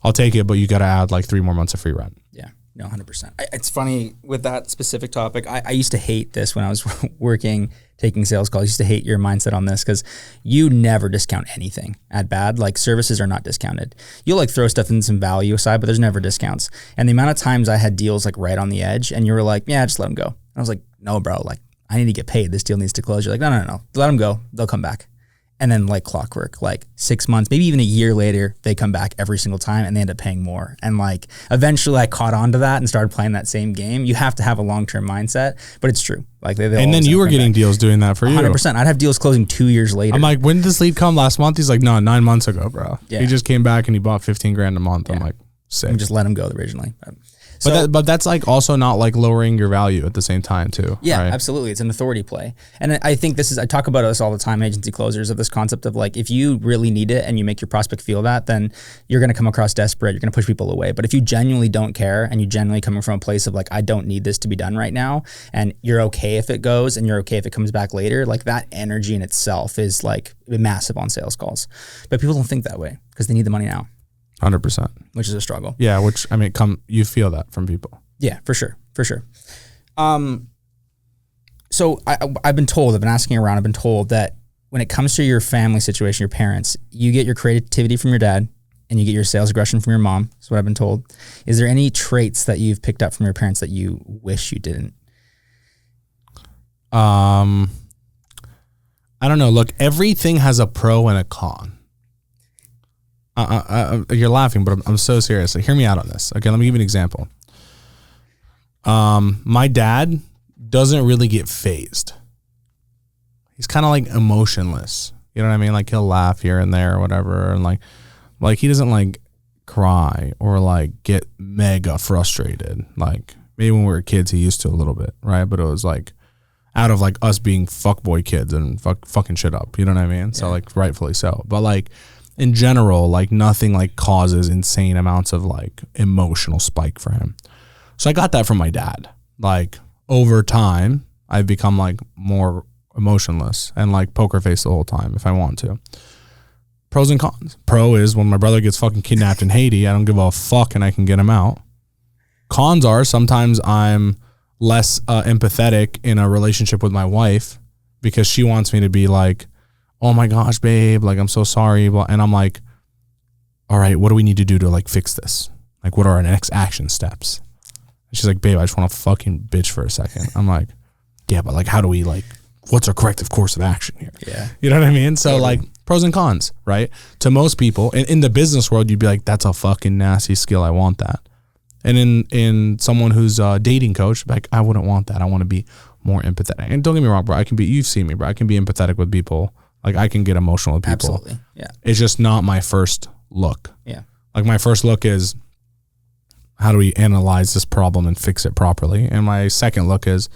A: I'll take it, but you got to add like 3 more months of free rent.
B: Yeah, no, 100%. It's funny with that specific topic. I used to hate this when I was working, taking sales calls. I used to hate your mindset on this because you never discount anything at bad. Like services are not discounted. You'll like throw stuff in some value aside, but there's never discounts. And the amount of times I had deals like right on the edge and you were like, yeah, just let them go. I was like, no, bro, like I need to get paid. This deal needs to close. You're like, no. Let them go. They'll come back. And then like clockwork, like 6 months, maybe even a year later, they come back every single time and they end up paying more. And like eventually I caught on to that and started playing that same game. You have to have a long-term mindset, but it's true. Like they
A: and then you were getting deals doing that for you.
B: 100%. I'd have deals closing 2 years later.
A: I'm like, when did this lead come last month? He's like, no, 9 months ago, bro. Yeah. He just came back and he bought 15 grand a month. Yeah. I'm like, sick.
B: And just let him go originally.
A: But that's like also not like lowering your value at the same time too.
B: Yeah,
A: right?
B: Absolutely. It's an authority play. And I think I talk about this all the time, agency closers, of this concept of like, if you really need it and you make your prospect feel that, then you're going to come across desperate. You're going to push people away. But if you genuinely don't care and you genuinely coming from a place of like, I don't need this to be done right now, and you're okay if it goes and you're okay if it comes back later, like that energy in itself is like massive on sales calls. But people don't think that way because they need the money now.
A: 100%.
B: Which is a struggle.
A: Yeah, which I mean, you feel that from people.
B: Yeah, for sure. So I've been told, I've been asking around, I've been told that when it comes to your family situation, your parents, you get your creativity from your dad and you get your sales aggression from your mom. That's what I've been told. Is there any traits that you've picked up from your parents that you wish you didn't?
A: I don't know. Look, everything has a pro and a con. You're laughing, but I'm so serious. Like, hear me out on this. Okay, let me give you an example. My dad doesn't really get phased. He's kind of like emotionless. You know what I mean? Like he'll laugh here and there or whatever, and like he doesn't like cry or like get mega frustrated. Like maybe when we were kids, he used to a little bit, right? But it was like out of like us being fuckboy kids and fucking shit up. You know what I mean? Yeah. So like rightfully so. But like in general, like nothing like causes insane amounts of like emotional spike for him. So I got that from my dad. Like over time, I've become like more emotionless and like poker face the whole time if I want to. Pros and cons. Pro is when my brother gets fucking kidnapped in Haiti, I don't give a fuck and I can get him out. Cons are sometimes I'm less empathetic in a relationship with my wife because she wants me to be like, oh my gosh, babe, like I'm so sorry. And I'm like, all right, what do we need to do to like fix this? Like what are our next action steps? And she's like, babe, I just want to fucking bitch for a second. I'm like, yeah, but like how do we like, what's our corrective course of action here? Yeah. You know what I mean? So like pros and cons, right? To most people in the business world, you'd be like, that's a fucking nasty skill. I want that. And in someone who's a dating coach, like I wouldn't want that. I want to be more empathetic. And don't get me wrong, bro. You've seen me, bro. I can be empathetic with people. Like I can get emotional with people.
B: Absolutely. Yeah.
A: It's just not my first look.
B: Yeah.
A: Like my first look is how do we analyze this problem and fix it properly? And my second look is,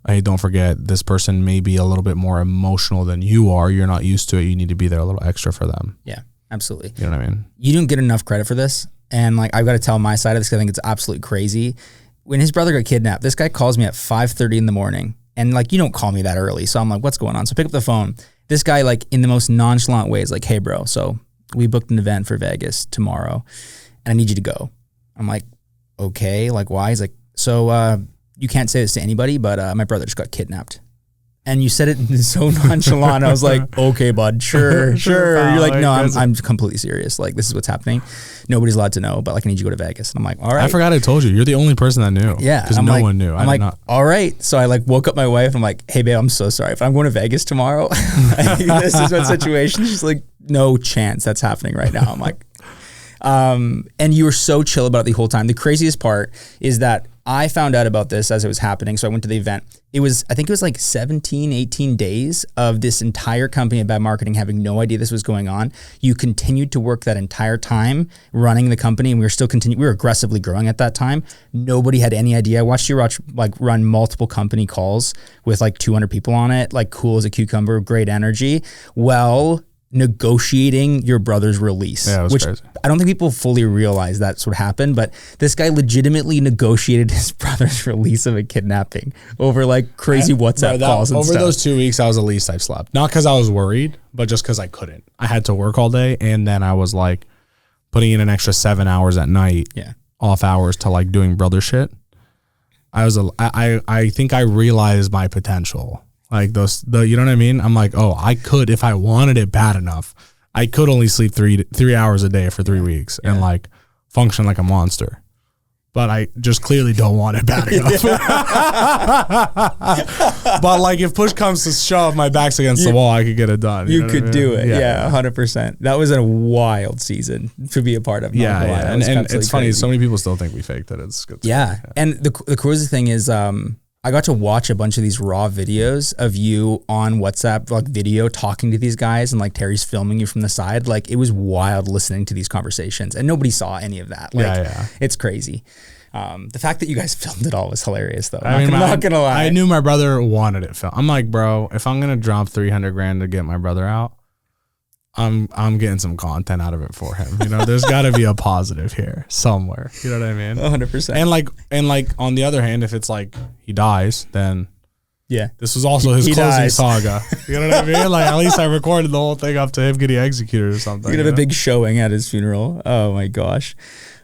A: hey, don't forget this person may be a little bit more emotional than you are. You're not used to it. You need to be there a little extra for them.
B: Yeah, absolutely.
A: You know what I mean?
B: You don't get enough credit for this. And like, I've got to tell my side of this because I think it's absolutely crazy. When his brother got kidnapped, this guy calls me at 5:30 in the morning. And like, you don't call me that early. So I'm like, what's going on? So I pick up the phone. This guy, like in the most nonchalant way, is like, hey bro, so we booked an event for Vegas tomorrow and I need you to go. I'm like, okay, like why? He's like, so you can't say this to anybody, but my brother just got kidnapped. And you said it so nonchalant. I was like, okay, bud, sure. You're like, no, I'm completely serious. Like, this is what's happening. Nobody's allowed to know, but like, I need you to go to Vegas. And I'm like, all right.
A: I forgot I told you. You're the only person that knew.
B: Yeah.
A: Because no one knew.
B: I'm like, all right. So I like woke up my wife. I'm like, hey, babe, I'm so sorry. If I'm going to Vegas tomorrow, this is what situation. She's like, no chance that's happening right now. I'm like, and you were so chill about it the whole time. The craziest part is that I found out about this as it was happening. So I went to the event. I think it was like 17, 18 days of this entire company of bad marketing having no idea this was going on. You continued to work that entire time running the company, and we were aggressively growing at that time. Nobody had any idea. I watched you run multiple company calls with like 200 people on it, like cool as a cucumber, great energy. Well, negotiating your brother's release, which crazy. I don't think people fully realize that's what happened, but this guy legitimately negotiated his brother's release of a kidnapping over like crazy WhatsApp calls and
A: over
B: stuff.
A: Those 2 weeks, that was the least I've slept. Not because I was worried, but just because I couldn't. I had to work all day, and then I was like putting in an extra 7 hours at night, off hours to like doing brother shit. I think I realized my potential. Like you know what I mean? I'm like, oh, I could, if I wanted it bad enough, I could only sleep 3 hours a day for 3 weeks and like function like a monster. But I just clearly don't want it bad enough. But like if push comes to shove, my back's against the wall, I could get it done.
B: You could do it. Yeah, 100%. That was a wild season to be a part of.
A: Yeah. And it's funny, so many people still think we faked it. It's good.
B: Yeah. And the crazy thing is, I got to watch a bunch of these raw videos of you on WhatsApp, like video talking to these guys, and like Terry's filming you from the side. Like it was wild listening to these conversations, and nobody saw any of that. Like it's crazy. The fact that you guys filmed it all was hilarious though. I'm not gonna lie.
A: I knew my brother wanted it filmed. I'm like, bro, if I'm gonna drop $300,000 to get my brother out, I'm getting some content out of it for him. You know, there's got to be a positive here somewhere. You know what I mean?
B: 100%.
A: And like on the other hand, if it's like he dies, then this was also his closing saga. You know what I mean? Like at least I recorded the whole thing up to him getting executed or something.
B: You're gonna have a big showing at his funeral. Oh my gosh!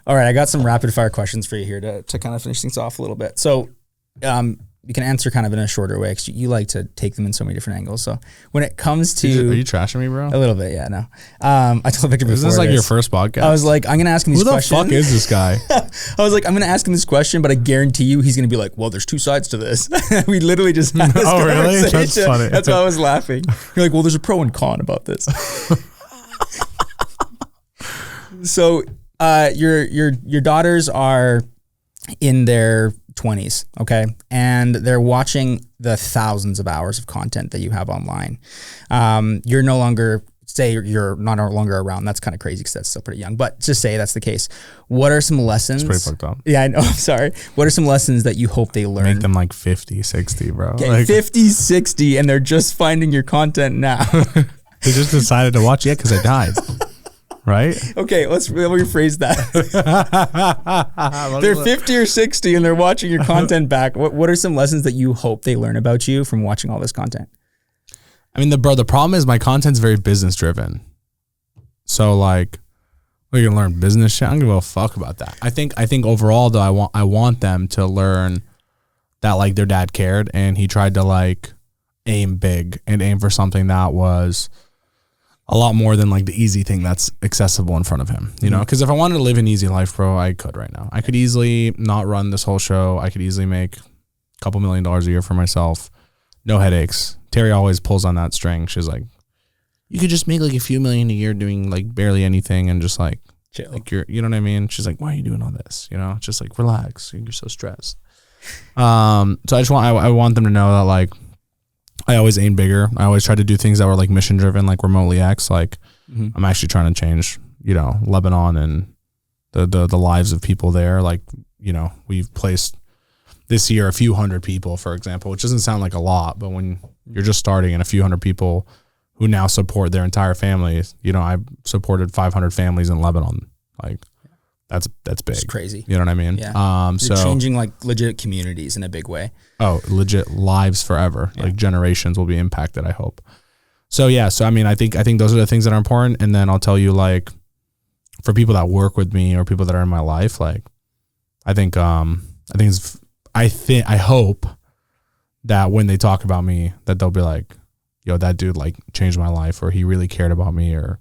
B: All right, I got some rapid fire questions for you here to kind of finish things off a little bit. So, you can answer kind of in a shorter way because you like to take them in so many different angles. So when it comes to...
A: Are you trashing me, bro?
B: A little bit, yeah, no. I told Victor before
A: Is this like your first podcast?
B: I was like, I'm going to ask him these questions.
A: Who the fuck is this guy?
B: I was like, I'm going to ask him this question, but I guarantee you he's going to be like, well, there's two sides to this. We literally just had this conversation.
A: Really? That's funny.
B: That's why I was laughing. You're like, well, there's a pro and con about this. So your daughters are in their 20s, okay? And they're watching the thousands of hours of content that you have online. You're no longer, say you're not no longer around. That's kind of crazy because that's still pretty young. But just say that's the case. What are some lessons?
A: It's pretty fucked up.
B: Yeah, I know. I'm sorry. What are some lessons that you hope they learn?
A: Make them like 50, 60, bro.
B: Okay,
A: like,
B: 50, 60, and they're just finding your content now.
A: They just decided to watch it because I died. Right?
B: Okay, let's rephrase that. They're 50 or 60 and they're watching your content back. What are some lessons that you hope they learn about you from watching all this content?
A: I mean, the problem is my content's very business driven. So like, we can learn business shit. I don't give a fuck about that. I think overall though, I want them to learn that like their dad cared and he tried to like aim big and aim for something that was a lot more than like the easy thing that's accessible in front of him, you know? Because if I wanted to live an easy life, bro, I could right now. I could easily not run this whole show. I could easily make a couple $1 million a year for myself. No headaches. Terry always pulls on that string. She's like, you could just make like a few million a year doing like barely anything and just like,
B: chill.
A: Like you know what I mean? She's like, why are you doing all this? You know, just like relax. You're so stressed. So I want them to know that like, I always aim bigger. I always try to do things that were like mission driven, like Remotely X. Like I'm actually trying to change, Lebanon and the lives of people there. Like, we've placed this year a few hundred people, for example, which doesn't sound like a lot, but when you're just starting and a few hundred people who now support their entire families, I've supported 500 families in Lebanon. Like that's big. It's
B: crazy.
A: You know what I mean?
B: Yeah. You're changing like legit communities in a big way.
A: Oh, legit lives forever. Yeah. Like generations will be impacted, I hope. So yeah, I think those are the things that are important. And then I'll tell you, like, for people that work with me or people that are in my life, like, I hope that when they talk about me, that they'll be like, yo, that dude like changed my life, or he really cared about me, or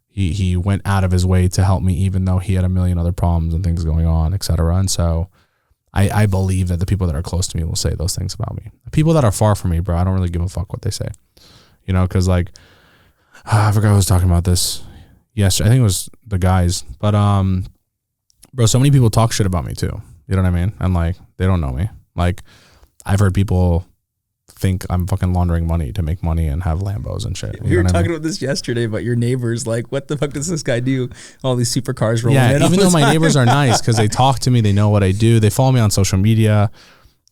A: he went out of his way to help me, even though he had a million other problems and things going on, et cetera. And so I believe that the people that are close to me will say those things about me. The people that are far from me, bro, I don't really give a fuck what they say. Because like, I forgot who was talking about this. Yes, I think it was the guys. But, bro, so many people talk shit about me too. You know what I mean? And like, they don't know me. Like, I've heard people think I'm fucking laundering money to make money and have Lambos and shit.
B: We were talking about this yesterday, but your neighbors, like, what the fuck does this guy do? All these supercars rolling in.
A: Yeah, even though my neighbors are nice because they talk to me, they know what I do, they follow me on social media.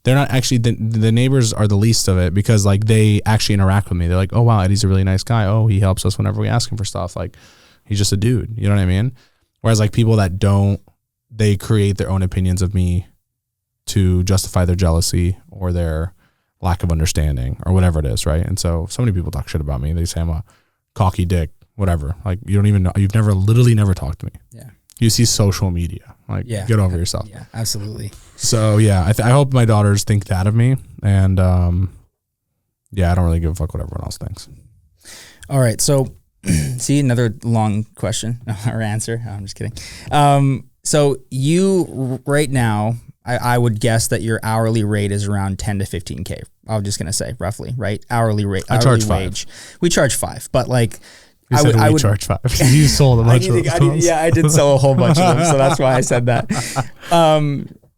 A: They're not actually, the neighbors are the least of it because like they actually interact with me. They're like, oh wow, Eddie's a really nice guy. Oh, he helps us whenever we ask him for stuff. Like, he's just a dude. You know what I mean? Whereas like people that don't, they create their own opinions of me to justify their jealousy or their lack of understanding or whatever it is, right? And so many people talk shit about me. They say I'm a cocky dick, whatever. Like, you don't even know. You've literally never talked to me.
B: Yeah.
A: You see social media. Like, get over yourself.
B: Yeah, absolutely.
A: So yeah, I hope my daughters think that of me. And yeah, I don't really give a fuck what everyone else thinks.
B: All right. So see, another long question or answer. Oh, I'm just kidding. So you right now, I would guess that your hourly rate is around 10 to 15K. I'm just going to say roughly, right? Hourly rate.
A: I charge wage.
B: $5. We charge $5, but like,
A: I would charge $5. You sold a bunch of those.
B: I did sell a whole bunch of them. So that's why I said that.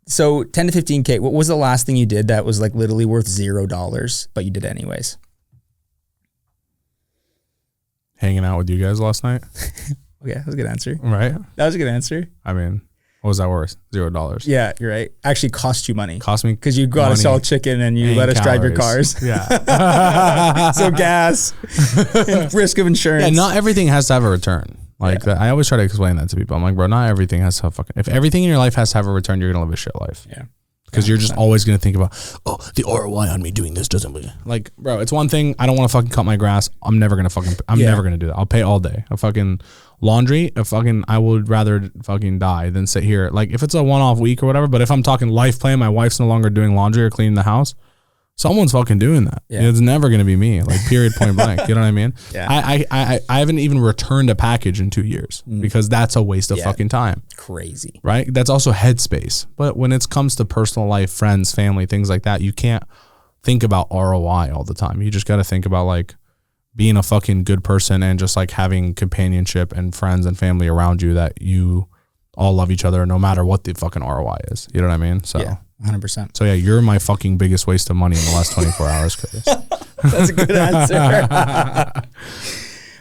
B: So 10 to 15K, what was the last thing you did that was like literally worth $0, but you did anyways?
A: Hanging out with you guys last night.
B: Okay, that was a good answer.
A: Right?
B: That was a good answer.
A: I mean, what was that worth? $0.
B: Yeah, you're right. Actually cost you money.
A: Cost me
B: because you got to sell chicken and you let us drive your cars.
A: Yeah.
B: So gas, and risk of insurance.
A: Yeah, not everything has to have a return. Like I always try to explain that to people. I'm like, bro, not everything has to have if everything in your life has to have a return, you're gonna live a shit life.
B: Yeah.
A: Because you're just always gonna think about, the ROI on me doing this doesn't really. Like, bro, it's one thing. I don't want to fucking cut my grass. I'm never gonna do that. I'll pay all day. A fucking laundry, I would rather fucking die than sit here. Like, if it's a one-off week or whatever, but if I'm talking life plan, my wife's no longer doing laundry or cleaning the house, someone's fucking doing that. Yeah. It's never going to be me, like, period, point blank. You know what I mean?
B: Yeah.
A: I haven't even returned a package in 2 years because that's a waste of fucking time.
B: Crazy.
A: Right? That's also headspace. But when it comes to personal life, friends, family, things like that, you can't think about ROI all the time. You just got to think about, like, being a fucking good person and just like having companionship and friends and family around you that you all love each other no matter what the fucking ROI is. You know what I mean? So
B: yeah, 100%.
A: So yeah, you're my fucking biggest waste of money in the last 24 hours, Curtis.
B: That's a good answer.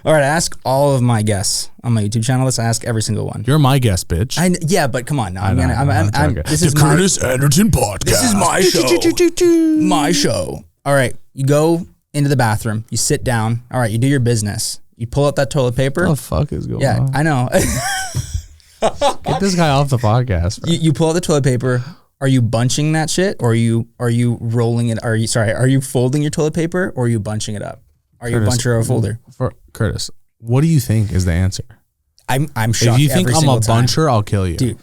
B: All right, I ask all of my guests on my YouTube channel. Let's ask every single one.
A: You're my guest, bitch.
B: Yeah, but come on now.
A: This is the Kurtis Anderton podcast.
B: This is my show. My show. All right, you go into the bathroom, you sit down. All right, you do your business. You pull out that toilet paper.
A: What the fuck is going on?
B: Yeah, I know.
A: Get this guy off the podcast.
B: You pull out the toilet paper. Are you bunching that shit, or are you rolling it? Are you folding your toilet paper, or are you bunching it up? Are you a buncher or a folder?
A: For Curtis, what do you think is the answer?
B: I'm shocked.
A: If you think I'm a buncher, I'll kill you,
B: dude.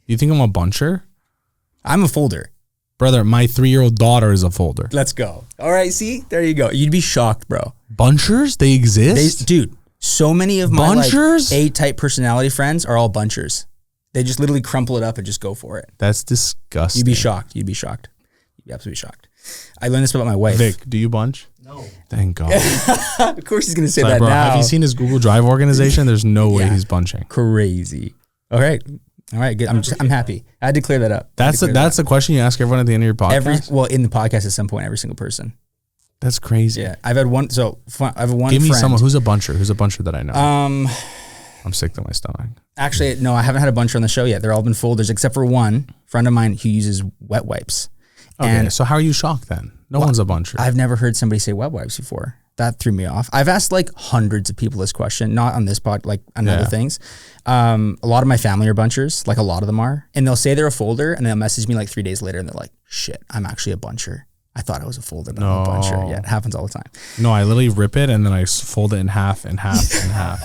A: You think I'm a buncher?
B: I'm a folder.
A: Brother, my 3-year-old daughter is a folder.
B: Let's go. All right, see? There you go. You'd be shocked, bro.
A: Bunchers? They exist?
B: Dude, so many of my
A: bunchers?
B: Like, A-type personality friends are all bunchers. They just literally crumple it up and just go for it.
A: That's disgusting.
B: You'd be shocked. You'd be absolutely shocked. I learned this about my wife.
A: Vic, do you bunch?
B: No.
A: Thank God.
B: Of course he's going to say that
A: bro,
B: now.
A: Have you seen his Google Drive organization? There's no way he's bunching.
B: Crazy. All right, good. I'm happy. I had to clear that up.
A: That's the question you ask everyone at the end of your podcast?
B: In the podcast at some point, every single person.
A: That's crazy.
B: Yeah, I've had one. So I have one.
A: Give me
B: friend.
A: someone who's a buncher. Who's a buncher that I know? I'm sick to my stomach.
B: Actually, no, I haven't had a buncher on the show yet. They're all been folders except for one friend of mine who uses wet wipes.
A: Okay,
B: And
A: so how are you shocked then? No one's a buncher.
B: I've never heard somebody say wet wipes before. That threw me off. I've asked like hundreds of people this question, not on this pod, like on other things. A lot of my family are bunchers, like a lot of them are, and they'll say they're a folder, and they'll message me like 3 days later, and they're like, "Shit, I'm actually a buncher. I thought I was a folder, but I'm a buncher." Yeah, it happens all the time.
A: No, I literally rip it and then I fold it in half and half and half.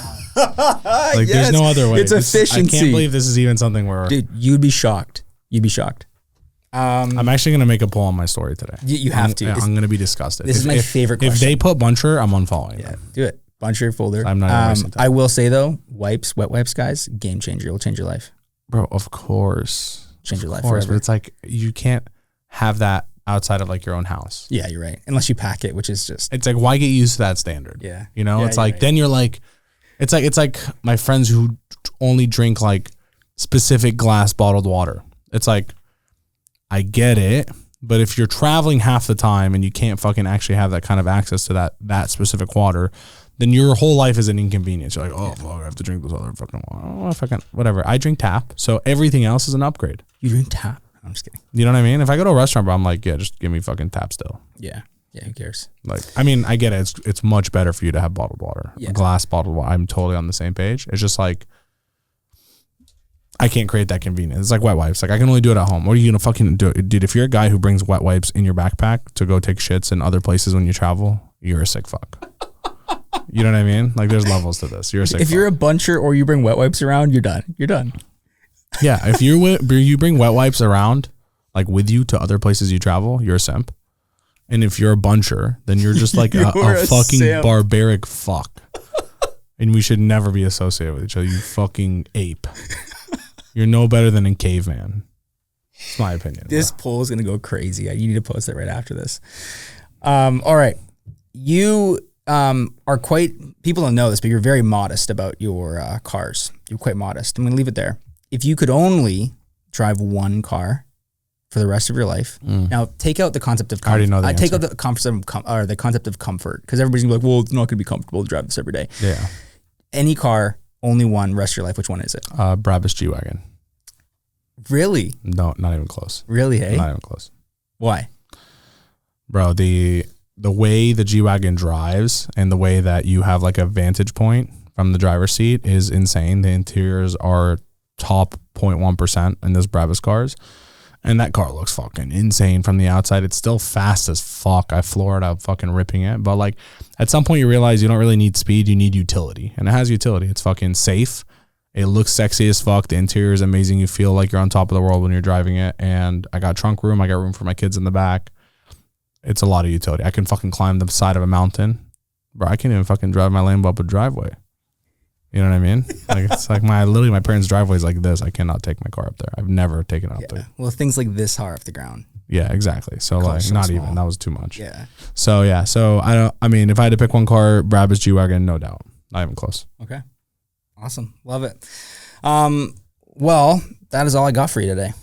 A: Like there's no other way.
B: It's efficiency.
A: I can't believe this is even something where.
B: Dude, you'd be shocked. You'd be shocked.
A: I'm actually gonna make a poll on my story today.
B: You have to.
A: I'm gonna be disgusted.
B: This is my favorite question.
A: If they put buncher, I'm unfollowing.
B: Yeah, do it. Buncher, folder.
A: I'm not even wasting time.
B: I will say though, wet wipes, guys, game changer. It will change your life.
A: Bro, of course.
B: Change your life
A: Of course,
B: forever.
A: but it's like you can't have that outside of like your own house.
B: Yeah, you're right. Unless you pack it, which is just.
A: It's like, why get used to that standard?
B: Yeah.
A: You know,
B: Yeah,
A: it's
B: you're
A: like,
B: right.
A: then you're like, it's like my friends who only drink like specific glass bottled water. It's like, I get it, but if you're traveling half the time and you can't fucking actually have that kind of access to that specific water, then your whole life is an inconvenience. You're like, oh, fuck, I have to drink this other fucking water. Oh, fucking whatever. I drink tap, so everything else is an upgrade.
B: You drink tap? I'm just kidding.
A: You know what I mean? If I go to a restaurant, bro, I'm like, yeah, just give me fucking tap still.
B: Yeah. Yeah, who cares?
A: Like, I mean, I get it. It's much better for you to have bottled water.
B: Yeah.
A: Glass bottled water. I'm totally on the same page. It's just like, I can't create that convenience. It's like wet wipes. Like, I can only do it at home. What are you going to fucking do? Dude, if you're a guy who brings wet wipes in your backpack to go take shits in other places when you travel, you're a sick fuck. You know what I mean? Like, there's levels to this. You're a sick
B: If
A: fuck.
B: you're a buncher or you bring wet wipes around, you're done. You're done.
A: Yeah, if you bring wet wipes around, like with you to other places you travel, you're a simp. And if you're a buncher, then you're just like a fucking
B: simp.
A: barbaric fuck. And we should never be associated with each other, you fucking ape. You're no better than a caveman. It's my opinion.
B: This poll is going to go crazy. You need to post it right after this. All right. You are quite, people don't know this, but you're very modest about your cars. You're quite modest. I'm going to leave it there. If you could only drive one car for the rest of your life, now take out the concept of comfort.
A: I already know the
B: Take out
A: answer.
B: the concept of comfort, because everybody's going to be like, well, it's not going to be comfortable to drive this every day.
A: Yeah.
B: Any car, only one, rest of your life. Which one is it?
A: Brabus G-Wagon.
B: Really?
A: No, not even close.
B: Really, hey?
A: Not even close.
B: Why?
A: Bro, the way the G-Wagon drives and the way that you have like a vantage point from the driver's seat is insane. The interiors are top 0.1% in this Brabus cars. And that car looks fucking insane from the outside. It's still fast as fuck. I floored out fucking ripping it. But like at some point you realize you don't really need speed. You need utility. And it has utility. It's fucking safe. It looks sexy as fuck. The interior is amazing. You feel like you're on top of the world when you're driving it. And I got trunk room. I got room for my kids in the back. It's a lot of utility. I can fucking climb the side of a mountain. Bro, I can't even fucking drive my Lambo up a driveway. You know what I mean? Like it's like my parents' driveway is like this. I cannot take my car up there. I've never taken it up there.
B: Well, things like this are off the ground.
A: Yeah, exactly. So
B: Car's
A: like
B: so
A: not
B: small.
A: even. That was too much.
B: Yeah.
A: So yeah. So I mean, if I had to pick one car, Brabus G-Wagon, no doubt. Not even close.
B: Okay. Awesome. Love it. Well, that is all I got for you today.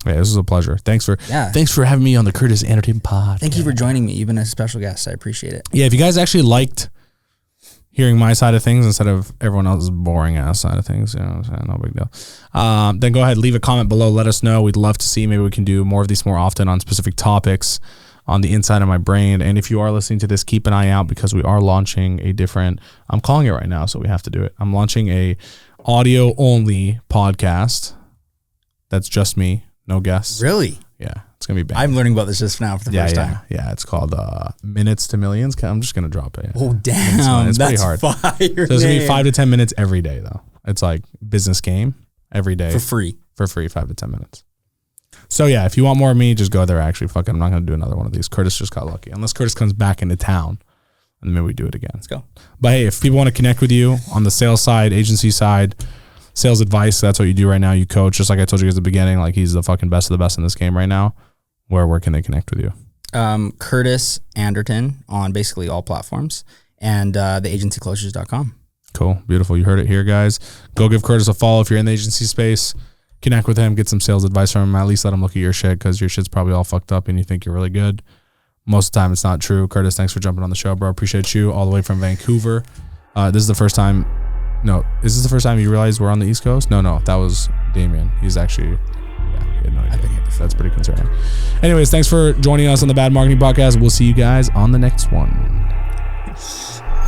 A: Yeah, this was a pleasure. Thanks for having me on the Kurtis Anderton pod.
B: Thank you for joining me. You've been a special guest. I appreciate it.
A: Yeah, if you guys actually liked hearing my side of things instead of everyone else's boring ass side of things, you know what I'm saying? No big deal. Then go ahead, leave a comment below. Let us know. We'd love to see. Maybe we can do more of these more often on specific topics on the inside of my brain. And if you are listening to this, keep an eye out because we are launching a different, I'm calling it right now, so we have to do it. I'm launching a audio only podcast. That's just me. No guests.
B: Really?
A: Yeah. It's going to be bad.
B: I'm learning about this just now for the first time.
A: Yeah. It's called Minutes to Millions. I'm just going to drop it.
B: Oh, damn.
A: It's pretty hard.
B: Fire.
A: So it's going to be 5 to 10 minutes every day, though. It's like business game every day.
B: For free.
A: For free, 5 to 10 minutes. So, yeah, if you want more of me, just go there. Actually, fuck it. I'm not going to do another one of these. Kurtis just got lucky. Unless Kurtis comes back into town, and maybe we do it again.
B: Let's go.
A: But, hey, if people want to connect with you on the sales side, agency side, sales advice, that's what you do right now. You coach, just like I told you guys at the beginning, like he's the fucking best of the best in this game right now. Where can they connect with you?
B: Kurtis Anderton on basically all platforms and theagencyclosures.com.
A: Cool. Beautiful. You heard it here, guys. Go give Kurtis a follow if you're in the agency space. Connect with him. Get some sales advice from him. At least let him look at your shit because your shit's probably all fucked up and you think you're really good. most of the time it's not true. Kurtis, thanks for jumping on the show, bro. Appreciate you all the way from Vancouver. This is the first time. No, is this the first time you realize we're on the East Coast? No, that was Damien. He's actually, he had no idea. That's pretty concerning. Anyways, thanks for joining us on the Bad Marketing Podcast. We'll see you guys on the next one.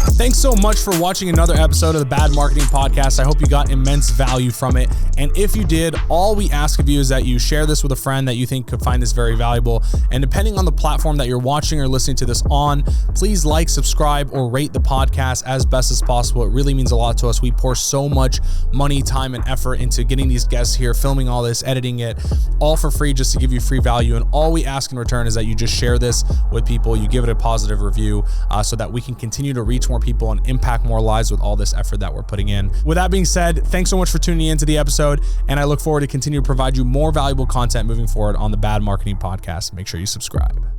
A: Thanks so much for watching another episode of the Bad Marketing Podcast. I hope you got immense value from it. And if you did, all we ask of you is that you share this with a friend that you think could find this very valuable. And depending on the platform that you're watching or listening to this on, please like, subscribe, or rate the podcast as best as possible. It really means a lot to us. We pour so much money, time, and effort into getting these guests here, filming all this, editing it, all for free just to give you free value. And all we ask in return is that you just share this with people. You give it a positive review so that we can continue to reach more people and impact more lives with all this effort that we're putting in. With that being said, thanks so much for tuning into the episode, and I look forward to continue to provide you more valuable content moving forward on the Bad Marketing Podcast. Make sure you subscribe.